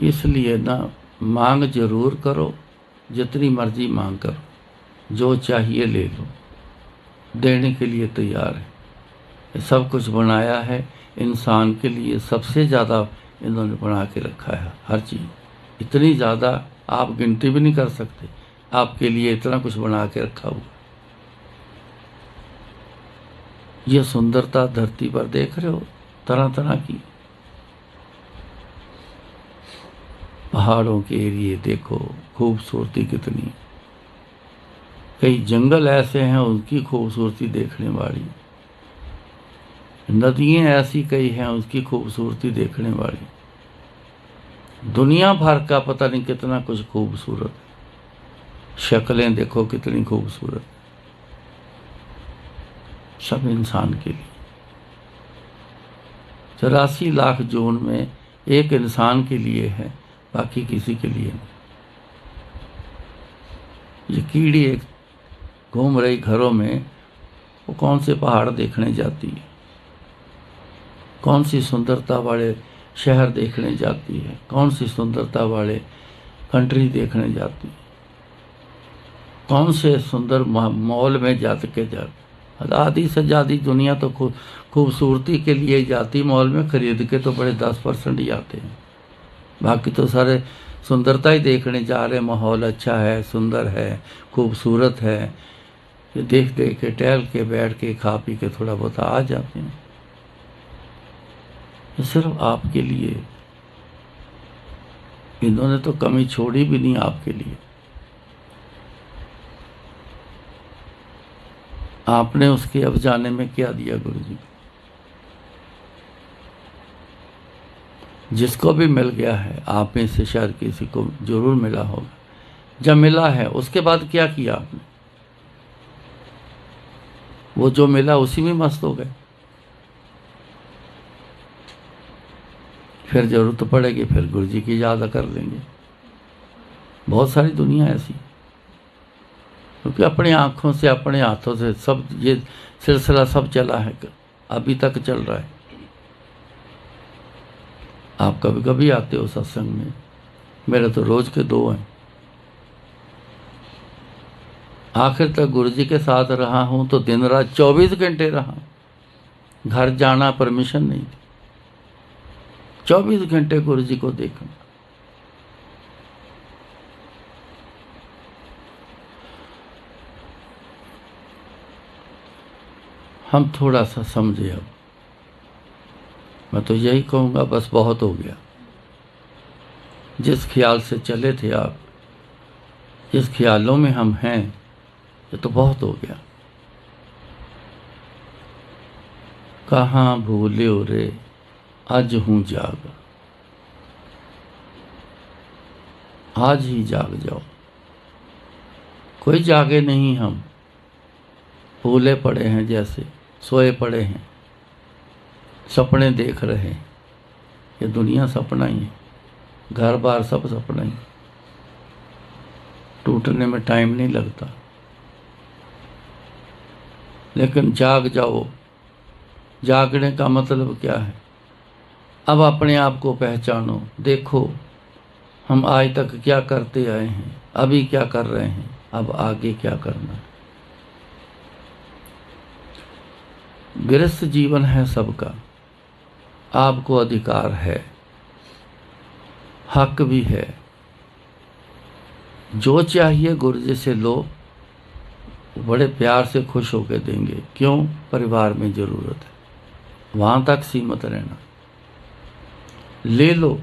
Speaker 1: इसलिए ना मांग जरूर करो, जितनी मर्जी मांग करो, जो चाहिए ले लो, देने के लिए तैयार है। सब कुछ बनाया है इंसान के लिए, सबसे ज़्यादा इन्होंने बना के रखा है हर चीज़, इतनी ज़्यादा आप गिनती भी नहीं कर सकते। आपके लिए इतना कुछ बना के रखा हुआ। ये सुंदरता धरती पर देख रहे हो, तरह तरह की पहाड़ों के एरिए देखो, खूबसूरती कितनी। कई जंगल ऐसे हैं उनकी खूबसूरती देखने वाली, नदियाँ ऐसी कई हैं उसकी खूबसूरती देखने वाली। दुनिया भर का पता नहीं कितना कुछ खूबसूरत, शक्लें देखो कितनी खूबसूरत, सब इंसान के लिए। 84 लाख जून में एक इंसान के लिए है, बाकी किसी के लिए नहीं। ये कीड़ी एक घूम रही घरों में, वो कौन से पहाड़ देखने जाती है, कौन सी सुंदरता वाले शहर देखने जाती है, कौन सी सुंदरता वाले कंट्री देखने जाती है, कौन से सुंदर मॉल में आधी से ज़्यादा दुनिया तो खूबसूरती के लिए जाती, मॉल में खरीद के तो बड़े 10% ही आते हैं। बाकी तो सारे सुंदरता ही देखने जा रहे हैं। माहौल अच्छा है, सुंदर है, खूबसूरत है, कि देख देख के, टहल के, बैठ के, खा पी के थोड़ा बहुत आ जाते हैं। ये सिर्फ आपके लिए, इन्होंने तो कमी छोड़ी भी नहीं आपके लिए। आपने उसके अब जाने में क्या दिया गुरु जी? जिसको भी मिल गया है, आप में से शायद किसी को जरूर मिला होगा। जब मिला है उसके बाद क्या किया आपने? वो जो मिला उसी में मस्त हो गए। फिर जरूरत पड़ेगी फिर गुरु जी की याद कर लेंगे। बहुत सारी दुनिया ऐसी, क्योंकि अपनी आंखों से, अपने हाथों से सब ये सिलसिला सब चला है, अभी तक चल रहा है। आप कभी कभी आते हो सत्संग में, मेरे तो रोज के 2 हैं। आखिर तक गुरु जी के साथ रहा हूं तो दिन रात 24 घंटे रहा। घर जाना परमिशन नहीं थी, 24 घंटे गुरु जी को देखना। हम थोड़ा सा समझे। अब मैं तो यही कहूँगा, बस बहुत हो गया। जिस ख्याल से चले थे आप, जिस ख्यालों में हम हैं, ये तो बहुत हो गया। कहाँ भूले हो रे आज हूँ जाग, आज ही जाग जाओ। कोई जागे नहीं, हम भूले पड़े हैं, जैसे सोए पड़े हैं, सपने देख रहे हैं। ये दुनिया सपना ही है, घर बार सब सपना ही, टूटने में टाइम नहीं लगता। लेकिन जाग जाओ। जागने का मतलब क्या है? अब अपने आप को पहचानो। देखो हम आज तक क्या करते आए हैं, अभी क्या कर रहे हैं, अब आगे क्या करना है। गृहस्थ जीवन है सबका, आपको अधिकार है, हक भी है। जो चाहिए गुरु जी से लो, बड़े प्यार से खुश होकर देंगे। क्यों? परिवार में जरूरत है, वहां तक सीमित रहना। ले लो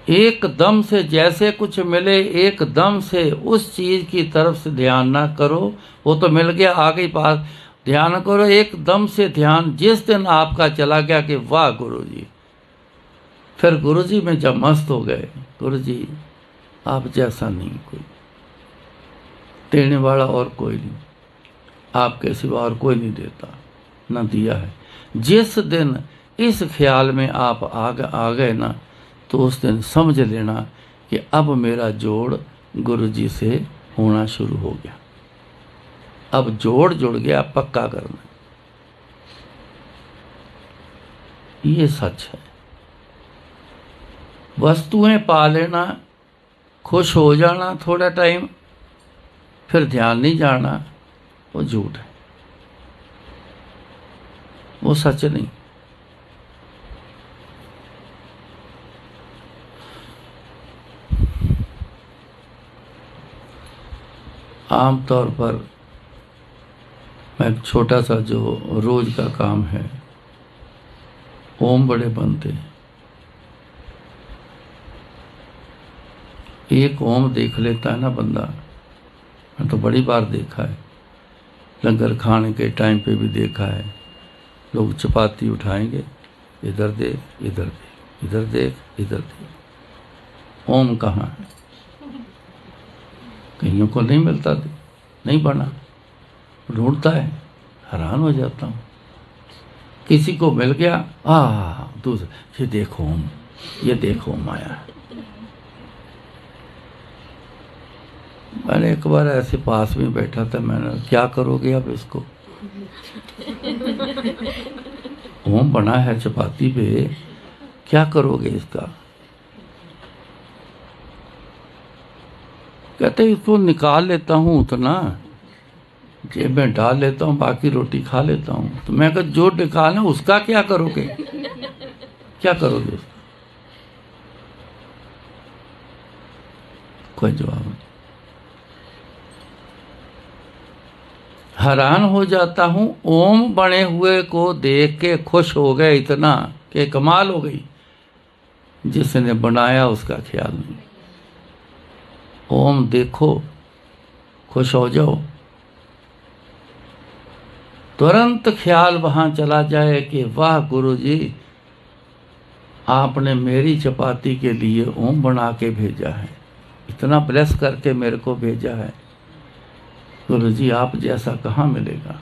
Speaker 1: एकदम से, जैसे कुछ मिले एकदम से उस चीज की तरफ से ध्यान ना करो। वो तो मिल गया, आ गई पास, ध्यान करो एकदम से। ध्यान जिस दिन आपका चला गया कि वाह गुरु जी, फिर गुरु जी में जब मस्त हो गए, गुरु जी आप जैसा नहीं कोई, देने वाला और कोई नहीं, आपके सिवा और कोई नहीं देता, ना दिया है। जिस दिन इस ख्याल में आप आ गए ना, तो उस दिन समझ लेना कि अब मेरा जोड़ गुरु जी से होना शुरू हो गया। अब जोड़ जुड़ गया, पक्का करना। ये सच है। वस्तुएं पा लेना, खुश हो जाना थोड़ा टाइम, फिर ध्यान नहीं जाना, वो झूठ है, वो सच नहीं। आमतौर पर मैं एक छोटा सा जो रोज का काम है, ओम बड़े बनते हैं। एक ओम देख लेता है ना बंदा, मैं तो बड़ी बार देखा है, लंगर खाने के टाइम पे भी देखा है। लोग चपाती उठाएंगे, इधर देख, इधर देख, इधर देख, इधर देख। ओम कहाँ है? कईयों को नहीं मिलता, नहीं बना, ढूंढता है, हैरान हो जाता हूँ। किसी को मिल गया, दूसरा, ये देखो ओम, ये देखो ओम आया है। मैंने एक बार ऐसे पास में बैठा था, मैंने क्या करोगे अब इसको? ओम बना है चपाती पे, क्या करोगे इसका? कहते इसको निकाल लेता हूँ उतना, जेब में डाल लेता हूँ, बाकी रोटी खा लेता हूँ। तो मैं कहा जो निकालना उसका क्या करोगे? क्या करोगे उसका? कोई जवाब नहीं। हैरान हो जाता हूँ, ओम बने हुए को देख के खुश हो गए इतना कि कमाल हो गई, जिसने बनाया उसका ख्याल नहीं। ओम देखो, खुश हो जाओ, तुरंत ख्याल वहाँ चला जाए कि वाह गुरुजी, आपने मेरी चपाती के लिए ओम बना के भेजा है, इतना ब्लेस करके मेरे को भेजा है। गुरुजी आप जैसा कहाँ मिलेगा।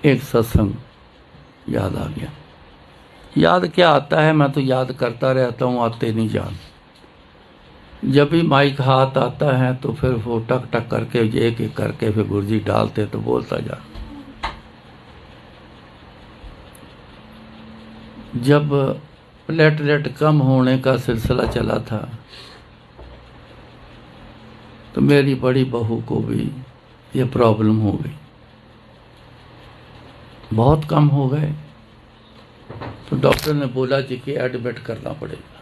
Speaker 1: एक सत्संग याद आ गया। याद क्या आता है, मैं तो याद करता रहता हूँ, आते नहीं जान। जब भी माइक हाथ आता है तो फिर वो टक टक करके एक एक करके फिर गुरुजी डालते तो बोलता जा। जब प्लेटलेट कम होने का सिलसिला चला था तो मेरी बड़ी बहू को भी ये प्रॉब्लम हो गई, बहुत कम हो गए। तो डॉक्टर ने बोला जी कि एडमिट करना पड़ेगा।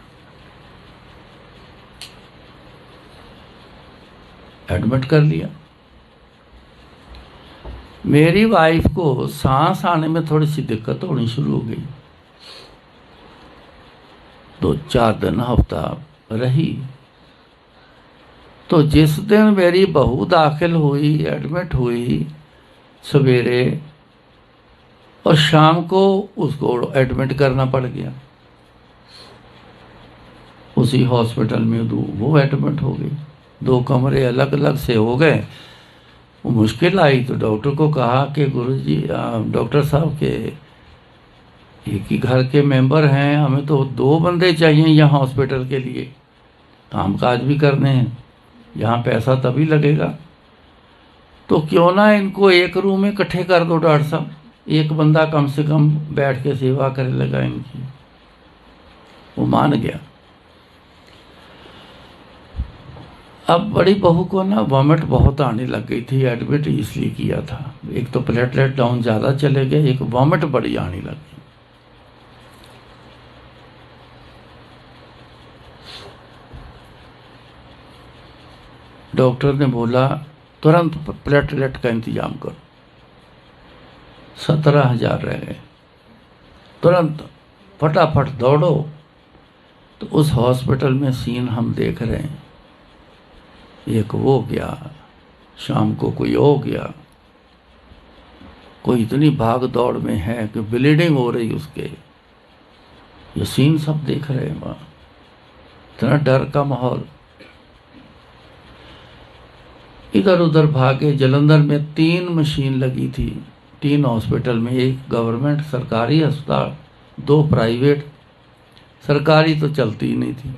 Speaker 1: एडमिट कर लिया। मेरी वाइफ को सांस आने में थोड़ी सी दिक्कत होनी शुरू हो गई। 2-4 दिन हफ्ता रही। तो जिस दिन मेरी बहू दाखिल हुई, एडमिट हुई, सवेरे और शाम को उसको एडमिट करना पड़ गया। उसी हॉस्पिटल में वो एडमिट हो गई। 2 कमरे अलग अलग से हो गए। वो मुश्किल आई तो डॉक्टर को कहा कि गुरुजी, डॉक्टर साहब के एक ही घर के मेंबर हैं, हमें तो 2 बंदे चाहिए यहाँ हॉस्पिटल के लिए, काम काज भी करने हैं, यहाँ पैसा तभी लगेगा। तो क्यों ना इनको एक रूम में इकट्ठे कर दो डॉक्टर साहब, एक बंदा कम से कम बैठ के सेवा करे लगा इनकी। वो मान गया। अब बड़ी बहू को ना वॉमिट बहुत आने लग गई थी। एडमिट इसलिए किया था, एक तो प्लेटलेट डाउन ज़्यादा चले गए, एक वॉमिट बड़ी आने लग गई। डॉक्टर ने बोला तुरंत प्लेटलेट का इंतजाम करो। 17,000 रह गए। तुरंत फटाफट दौड़ो। तो उस हॉस्पिटल में सीन हम देख रहे हैं, एक वो गया, शाम को कोई हो गया, कोई इतनी भाग दौड़ में है कि ब्लीडिंग हो रही उसके। ये सीन सब देख रहे हैं वहाँ, इतना डर का माहौल। इधर उधर भागे। जलंधर में 3 मशीन लगी थी, 3 हॉस्पिटल में, एक गवर्नमेंट सरकारी अस्पताल, 2 प्राइवेट। सरकारी तो चलती ही नहीं थी।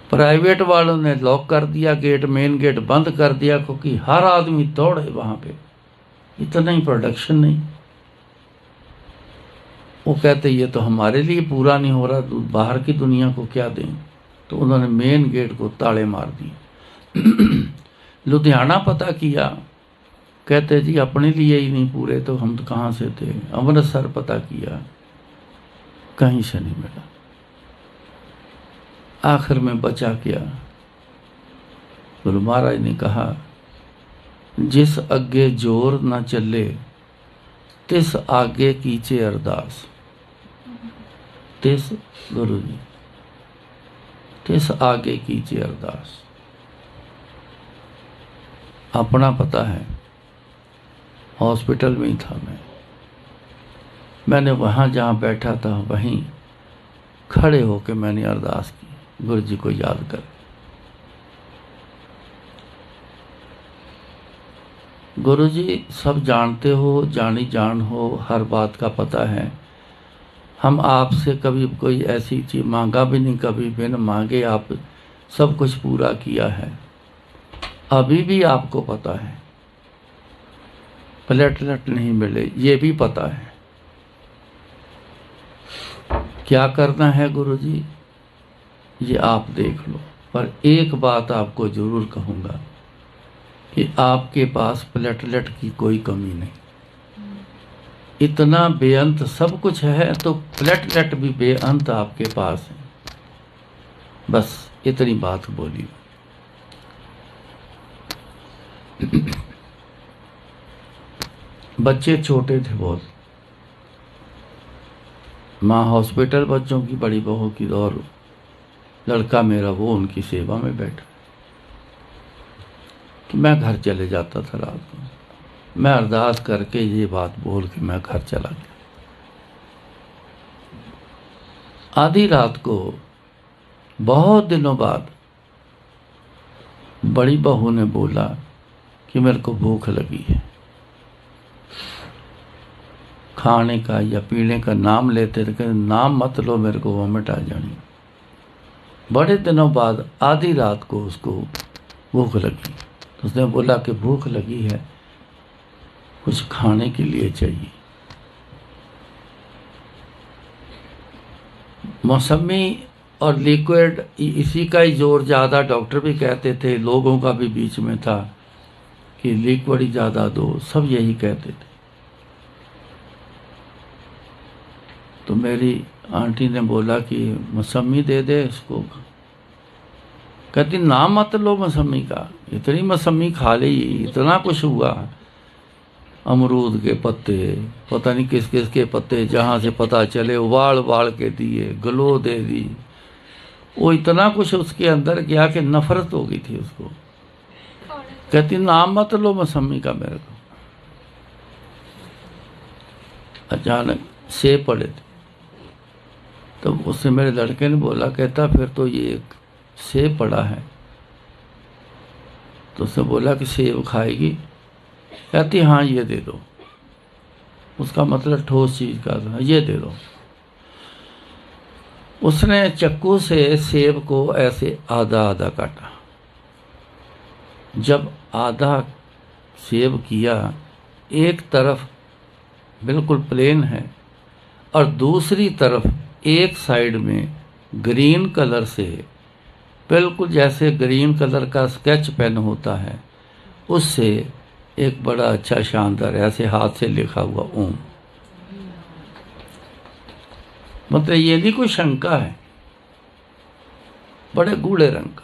Speaker 1: प्राइवेट वालों ने लॉक कर दिया गेट, मेन गेट बंद कर दिया, क्योंकि हर आदमी दौड़े वहाँ पे, इतना ही प्रोडक्शन नहीं। वो कहते ये तो हमारे लिए पूरा नहीं हो रहा, बाहर की दुनिया को क्या दें। तो उन्होंने मेन गेट को ताले मार दिए। लुधियाना पता किया, कहते जी अपने लिए ही नहीं पूरे, तो हम तो कहाँ से थे। अमृतसर पता किया, कहीं से नहीं मिला। आखिर में बचा क्या। गुरु महाराज ने कहा जिस अगे जोर न चले तिस आगे कीचे अरदास। तिस गुरु जी, तिस आगे कीचे अरदास। अपना पता है, हॉस्पिटल में ही था मैंने वहाँ जहाँ बैठा था वहीं खड़े होकर मैंने अरदास की, गुरु जी को याद कर। गुरु जी सब जानते हो, जानी जान हो, हर बात का पता है। हम आपसे कभी कोई ऐसी चीज मांगा भी नहीं, कभी बिन मांगे आप सब कुछ पूरा किया है। अभी भी आपको पता है प्लेटलेट नहीं मिले, ये भी पता है। क्या करना है गुरु जी ये आप देख लो। पर एक बात आपको जरूर कहूँगा कि आपके पास प्लेटलेट की कोई कमी नहीं। इतना बेअंत सब कुछ है तो प्लेटलेट भी बेअंत आपके पास है। बस इतनी बात बोली। बच्चे छोटे थे बहुत। माँ हॉस्पिटल बच्चों की, बड़ी बहू की, और लड़का मेरा वो उनकी सेवा में बैठा। तो मैं घर चले जाता था रात को। मैं अरदास करके ये बात बोल के मैं घर चला गया। आधी रात को बहुत दिनों बाद बड़ी बहू ने बोला कि मेरे को भूख लगी है। खाने का या पीने का नाम लेते थे, नाम मत लो, मेरे को वॉमिट आ जानी। बड़े दिनों बाद आधी रात को उसको भूख लगी, तो उसने बोला कि भूख लगी है, कुछ खाने के लिए चाहिए। मौसमी और लिक्विड, इसी का ही जोर ज़्यादा, डॉक्टर भी कहते थे, लोगों का भी बीच में था कि लिक्विड ही ज़्यादा दो, सब यही कहते थे। तो मेरी आंटी ने बोला कि मौसमी दे दे इसको। कहती नाम मत लो मौसमी का, इतनी मौसमी खा ली, इतना कुछ हुआ। अमरूद के पत्ते, पता नहीं किस किस के पत्ते, जहाँ से पता चले उबाल उबाल के दिए, गलो दे दी। वो इतना कुछ उसके अंदर गया कि नफरत हो गई थी उसको। कहती नाम मत लो मौसमी का मेरे को। अचानक सेब पड़े थे, तो उससे मेरे लड़के ने बोला, कहता फिर तो ये एक सेब पड़ा है। तो उसने बोला कि सेब खाएगी? कहती हाँ ये दे दो। उसका मतलब ठोस चीज़ का था, ये दे दो। उसने चाकू से सेब को ऐसे आधा आधा काटा। जब आधा सेब किया, एक तरफ बिल्कुल प्लेन है और दूसरी तरफ एक साइड में ग्रीन कलर से, बिल्कुल जैसे ग्रीन कलर का स्केच पेन होता है, उससे एक बड़ा अच्छा शानदार ऐसे हाथ से लिखा हुआ ओम। मतलब ये नहीं कोई शंका है, बड़े गूढ़े रंग का।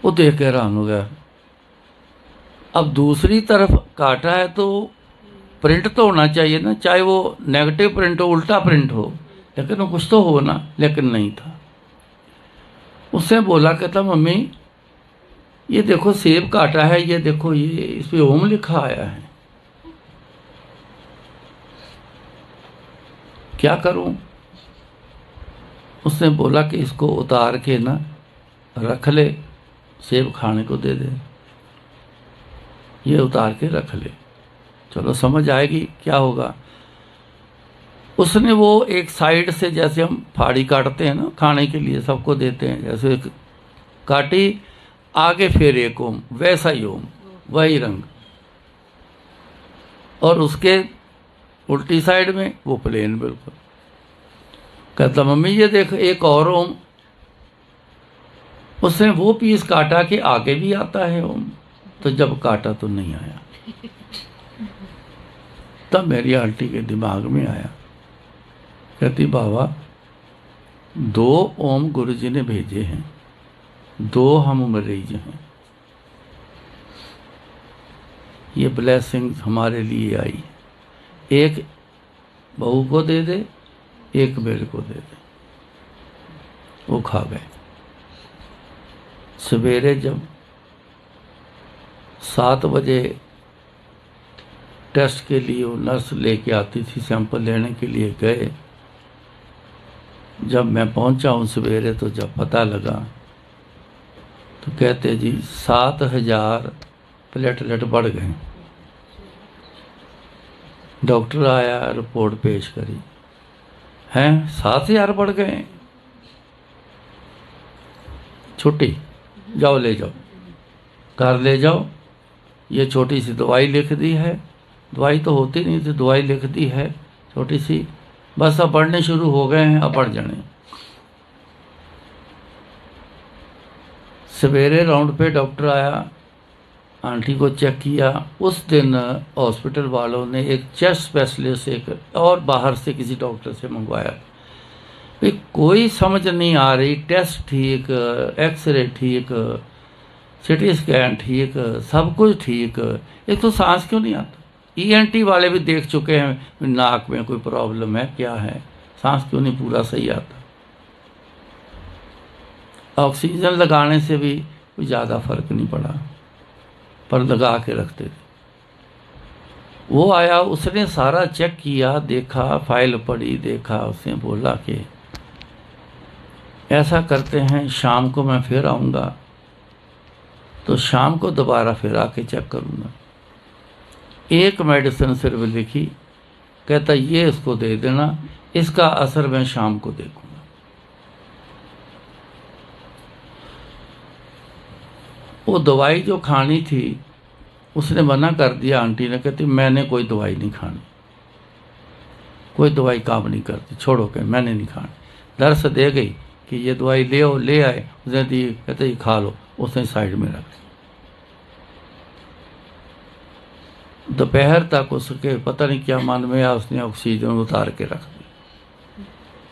Speaker 1: वो देख के हैरान हो गया। अब दूसरी तरफ काटा है तो प्रिंट तो होना चाहिए ना, चाहे वो नेगेटिव प्रिंट हो, उल्टा प्रिंट हो, लेकिन वो कुछ तो हो ना, लेकिन नहीं था। उससे बोला, कहता मम्मी ये देखो सेब काटा है, ये देखो ये इस पे ओम लिखा आया है, क्या करूं? उसने बोला कि इसको उतार के ना रख ले, सेब खाने को दे दे, ये उतार के रख ले, चलो समझ आएगी क्या होगा। उसने वो एक साइड से, जैसे हम फाड़ी काटते हैं ना खाने के लिए, सबको देते हैं, जैसे काटी, आगे फिर एक ओम, वैसा ही ओम, वही रंग, और उसके उल्टी साइड में वो प्लेन बिल्कुल। कहता मम्मी ये देख एक और ओम। उसने वो पीस काटा कि आगे भी आता है ओम, तो जब काटा तो नहीं आया। तब मेरी आंटी के दिमाग में आया, कहती बाबा 2 ओम गुरुजी ने भेजे हैं, 2 हम मरीज हैं, ये ब्लेसिंग हमारे लिए आई, एक बहू को दे दे, एक मेरे को दे दे। वो खा गए। सवेरे जब 7 बजे टेस्ट के लिए वो नर्स लेके आती थी, सैंपल लेने के लिए गए। जब मैं पहुंचा हूँ सवेरे, तो जब पता लगा तो कहते जी 7000 प्लेटलेट बढ़ गए। डॉक्टर आया, रिपोर्ट पेश करी, हैं 7000 बढ़ गए, छुट्टी, जाओ ले जाओ, घर ले जाओ। ये छोटी सी दवाई लिख दी है, दवाई तो होती नहीं थी, दवाई लिख दी है छोटी सी, बस अब बढ़ने शुरू हो गए हैं, अब बढ़ जाने। सवेरे राउंड पे डॉक्टर आया, आंटी को चेक किया। उस दिन हॉस्पिटल वालों ने एक चेस्ट स्पेशलिस्ट, एक और बाहर से किसी डॉक्टर से मंगवाया, भाई कोई समझ नहीं आ रही, टेस्ट ठीक, एक्सरे ठीक, सिटी स्कैन ठीक, सब कुछ ठीक, एक तो सांस क्यों नहीं आता? ईएनटी वाले भी देख चुके हैं नाक में कोई प्रॉब्लम है क्या है, सांस क्यों नहीं पूरा सही आता? ऑक्सीजन लगाने से भी कोई ज़्यादा फर्क नहीं पड़ा, पर लगा के रखते थे। वो आया, उसने सारा चेक किया, देखा, फाइल पढ़ी, देखा, उसने बोला कि ऐसा करते हैं, शाम को मैं फिर आऊँगा, तो शाम को दोबारा फिर आके चेक करूँगा। एक मेडिसिन सिर्फ लिखी, कहता ये इसको दे देना, इसका असर मैं शाम को देखूँगा। वो दवाई जो खानी थी उसने मना कर दिया, आंटी ने, कहती मैंने कोई दवाई नहीं खानी, कोई दवाई काम नहीं करती, छोड़ो, के मैंने नहीं खानी। दर्स दे गई कि ये दवाई ले आओ, ले आए, उसने दी, कहते ये खा लो, उसने साइड में रख दी। दोपहर तक उसके पता नहीं क्या मन में आया, उसने ऑक्सीजन उतार के रख दी।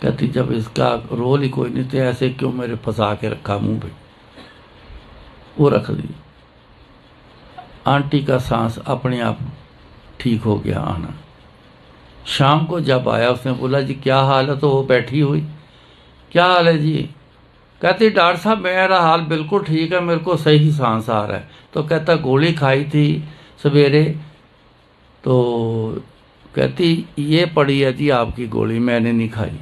Speaker 1: कहती जब इसका रोल ही कोई नहीं था, ऐसे क्यों मेरे फंसा के रखा मुंह पे, वो रख दी। आंटी का सांस अपने आप ठीक हो गया आना। शाम को जब आया उसने बोला जी क्या हाल है, तो वो बैठी हुई, क्या हाल है जी? कहती डॉक्टर साहब मेरा हाल बिल्कुल ठीक है, मेरे को सही सांस आ रहा है। तो कहता गोली खाई थी सवेरे, तो कहती ये पड़ी है जी आपकी गोली, मैंने नहीं खाई।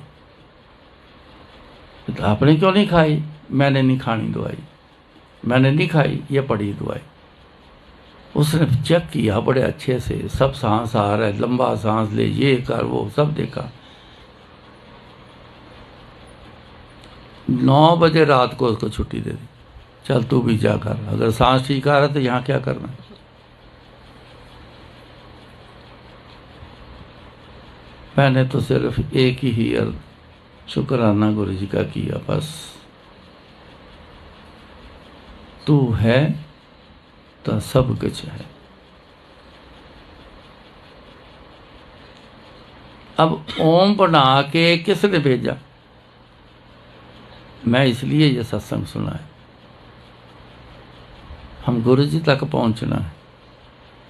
Speaker 1: तो आपने क्यों नहीं खाई? मैंने नहीं खानी दवाई, मैंने नहीं खाई, ये पड़ी दवाई। उसने चेक किया बड़े अच्छे से, सब सांस आ रहा है, लंबा सांस ले, ये कर, वो सब देखा। 9 बजे रात को उसको छुट्टी दे दी, चल तू भी जा कर, अगर सांस ठीक आ रहा है तो यहाँ क्या करना है। मैंने तो सिर्फ एक ही शुक्राना गुरु जी का किया, बस तू है तो सब कुछ है। अब ओम बना के किसने भेजा? मैं इसलिए ये सत्संग सुना है, हम गुरु जी तक पहुंचना है।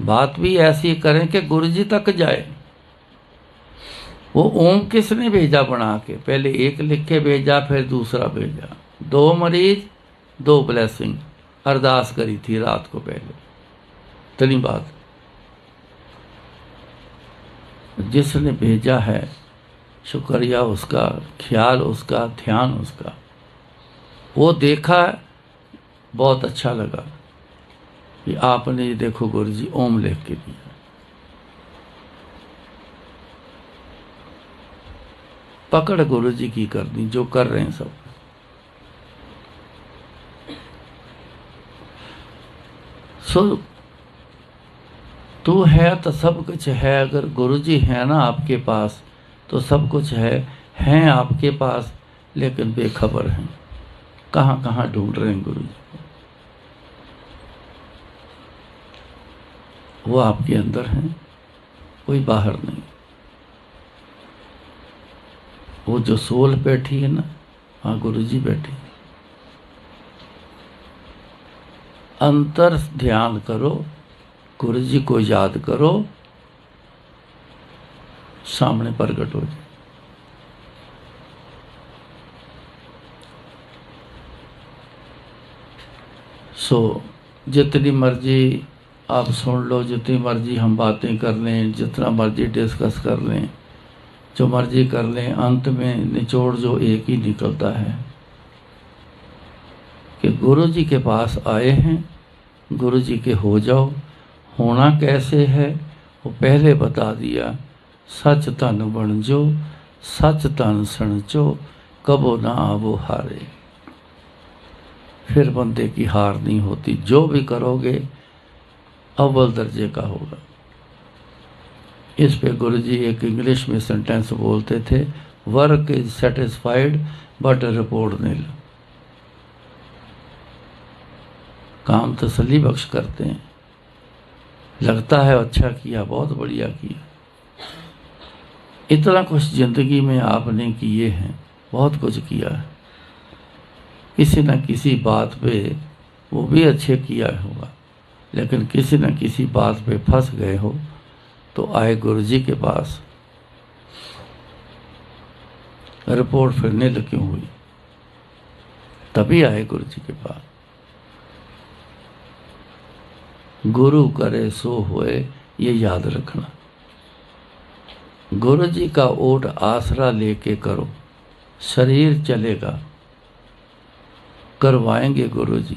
Speaker 1: बात भी ऐसी करें कि गुरु जी तक जाए। वो ओम किसने भेजा बना के? पहले एक लिख के भेजा, फिर दूसरा भेजा। 2 मरीज 2 ब्लेसिंग अरदास करी थी रात को पहले। इतनी बात, जिसने भेजा है शुक्रिया उसका, ख्याल उसका, ध्यान उसका। वो देखा, बहुत अच्छा लगा कि आपने ये देखो गुरु जी ओम लिख के दिया। पकड़ गुरु जी की करनी, जो कर रहे हैं सब। सो तू है तो सब कुछ है। अगर गुरु जी है ना आपके पास तो सब कुछ है। हैं आपके पास लेकिन बेखबर हैं, कहाँ कहाँ ढूंढ रहे हैं गुरु जी को। वो आपके अंदर हैं, कोई बाहर नहीं। वो जो सोल बैठी है ना, वहाँ गुरु जी बैठे। अंतर ध्यान करो, गुरु जी को याद करो, सामने प्रकट हो जाए। सो जितनी मर्जी आप सुन लो, जितनी मर्जी हम बातें कर लें, जितना मर्जी डिस्कस कर लें, जो मर्जी कर लें, अंत में निचोड़ जो एक ही निकलता है कि गुरु जी के पास आए हैं, गुरु जी के हो जाओ। होना कैसे है वो पहले बता दिया। सच तन बन जो, सच तन सणचो, कबो ना आवो हारे। फिर बंदे की हार नहीं होती, जो भी करोगे अव्वल दर्जे का होगा। इस पे गुरु जी एक इंग्लिश में सेंटेंस बोलते थे, work is satisfied but report nil. काम तसल्ली बख्श करते हैं, लगता है अच्छा किया, बहुत बढ़िया किया। इतना कुछ जिंदगी में आपने किए हैं, बहुत कुछ किया है, किसी न किसी बात पे वो भी अच्छे किया होगा, लेकिन किसी न किसी बात पे फंस गए हो तो आए गुरु जी के पास। रिपोर्ट फिर नील क्यों हुई? तभी आए गुरु जी के पास। गुरु करे सो होए, ये याद रखना। गुरु जी का ओट आसरा लेके करो, शरीर चलेगा। करवाएंगे गुरु जी,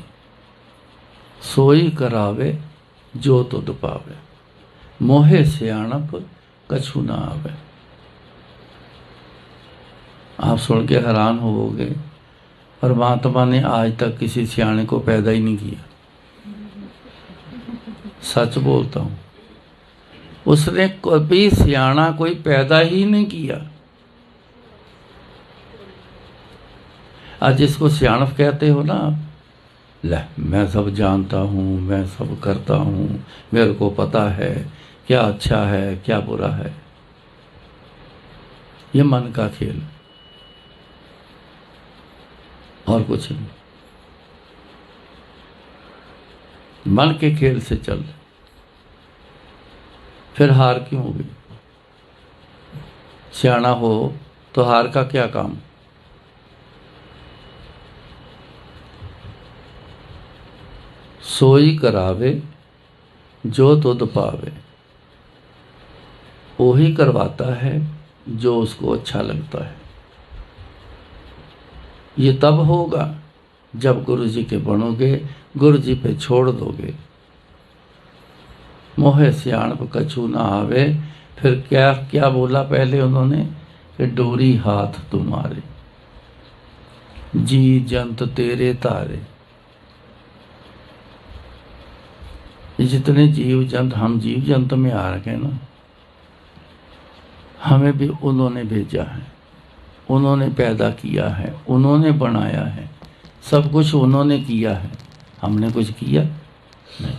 Speaker 1: सोई करावे जो तुध पावे, मोहे सियाणप कछु ना आवे। आप सुन के हैरान होवोगे, परमात्मा ने आज तक किसी सियाणे को पैदा ही नहीं किया। सच बोलता हूं, उसने कभी सियाणा कोई पैदा ही नहीं किया। आज जिसको सियाणप कहते हो ना आप, ले मैं सब जानता हूं, मैं सब करता हूं, मेरे को पता है क्या अच्छा है क्या बुरा है। ये मन का खेल और कुछ नहीं। मन के खेल से चल, फिर हार क्यों होगी? सियाना हो तो हार का क्या काम? सोई करावे जो तुध पावे, वो ही करवाता है जो उसको अच्छा लगता है। ये तब होगा जब गुरु जी के बनोगे, गुरु जी पे छोड़ दोगे। मोहे सियाणप कछु ना आवे, फिर क्या क्या बोला पहले उन्होंने कि डोरी हाथ तुम्हारे, जी जंत तेरे तारे। जितने जीव जंत, हम जीव जंत में आ रखे ना, हमें भी उन्होंने भेजा है, उन्होंने पैदा किया है, उन्होंने बनाया है, सब कुछ उन्होंने किया है। हमने कुछ किया नहीं।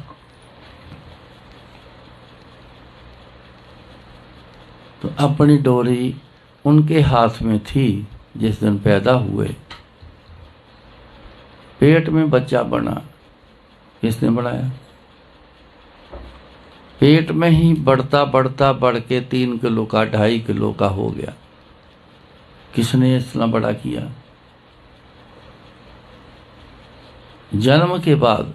Speaker 1: तो अपनी डोरी उनके हाथ में थी जिस दिन पैदा हुए। पेट में बच्चा बना, किसने बनाया? पेट में ही बढ़ता बढ़ता बढ़ के 3 किलो का 2.5 किलो का हो गया। किसने इतना बड़ा किया? जन्म के बाद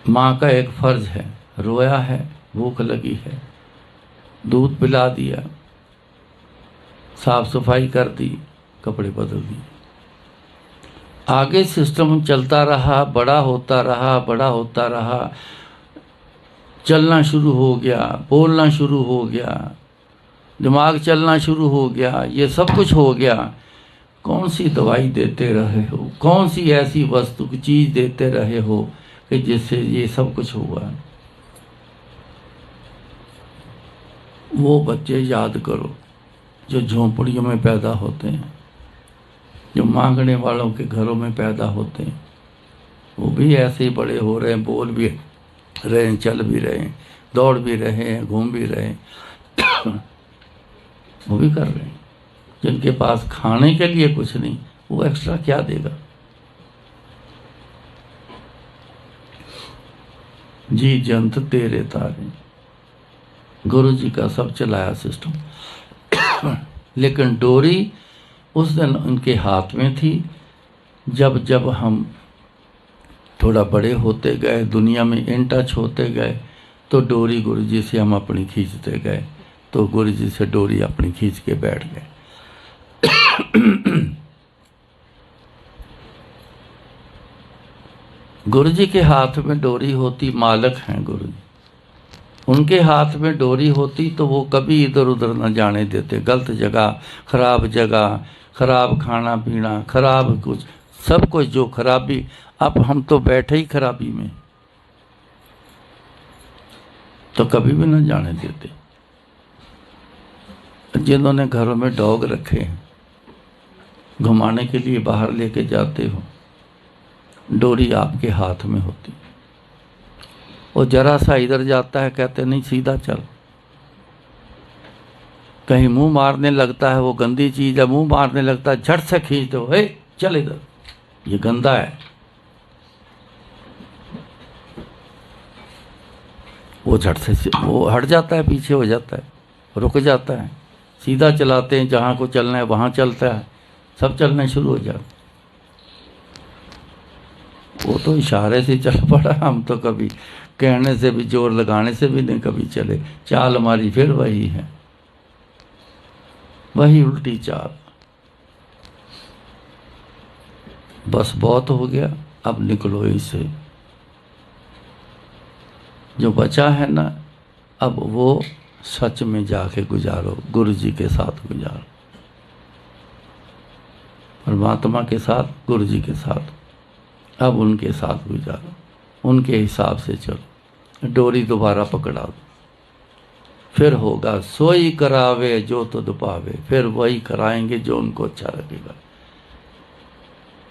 Speaker 1: माँ का एक फर्ज है, रोया है, भूख लगी है, दूध पिला दिया, साफ सफाई कर दी, कपड़े बदल दिए। आगे सिस्टम चलता रहा, बड़ा होता रहा, बड़ा होता रहा, चलना शुरू हो गया, बोलना शुरू हो गया, दिमाग चलना शुरू हो गया, ये सब कुछ हो गया। कौन सी दवाई देते रहे हो, कौन सी ऐसी वस्तु की चीज देते रहे हो कि जिससे ये सब कुछ हुआ? वो बच्चे याद करो जो झोंपड़ियों में पैदा होते हैं, जो मांगने वालों के घरों में पैदा होते हैं। वो भी ऐसे ही बड़े हो रहे हैं, बोल भी रहे हैं, चल भी रहे हैं, दौड़ भी रहे हैं, घूम भी रहे हैं। वो भी कर रहे हैं। जिनके पास खाने के लिए कुछ नहीं, वो एक्स्ट्रा क्या देगा? जी जंत तेरे तारे, गुरु जी का सब चलाया सिस्टम। लेकिन डोरी उस दिन उनके हाथ में थी। जब जब हम थोड़ा बड़े होते गए, दुनिया में इन टच होते गए, तो डोरी गुरु जी से हम अपनी खींचते गए, तो गुरु जी से डोरी अपनी खींच के बैठ गए। गुरु जी के हाथ में डोरी होती, मालक हैं गुरु जी, उनके हाथ में डोरी होती तो वो कभी इधर उधर न जाने देते। गलत जगह, खराब खाना पीना, खराब कुछ, सब कुछ जो खराबी। अब हम तो बैठे ही खराबी में, तो कभी भी न जाने देते। जिन्होंने घरों में डॉग रखे हैं, घुमाने के लिए बाहर लेके जाते हो, डोरी आपके हाथ में होती, और जरा सा इधर जाता है, कहते नहीं सीधा चल, कहीं मुंह मारने लगता है, वो गंदी चीज है, मुंह मारने लगता है, झट से खींच दो, हे चल इधर, ये गंदा है। वो झट से वो हट जाता है, पीछे हो जाता है, रुक जाता है, सीधा चलाते हैं, जहाँ को चलना है वहाँ चलता है, सब चलने शुरू हो जाते। वो तो इशारे से चल पड़ा, हम तो कभी कहने से भी, जोर लगाने से भी नहीं कभी चले। चाल हमारी फिर वही है, वही उल्टी चाल। बस बहुत हो गया, अब निकलो इससे। जो बचा है ना, अब वो सच में जाके गुजारो, गुरु जी के साथ गुजारो, परमात्मा के साथ, गुरु जी के साथ। अब उनके साथ गुजारो, उनके हिसाब से चलो, डोरी दोबारा पकड़ा दो। फिर होगा सोई करावे जो तुध पावे, फिर वही कराएंगे जो उनको अच्छा लगेगा,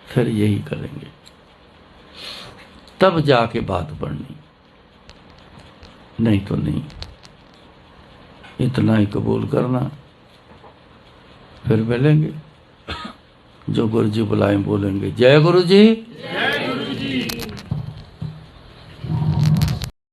Speaker 1: फिर यही करेंगे, तब जाके बात बढ़नी, नहीं तो नहीं। इतना ही कबूल करना, फिर मिलेंगे। जो गुरु जी बुलाएं बोलेंगे जय गुरु जी।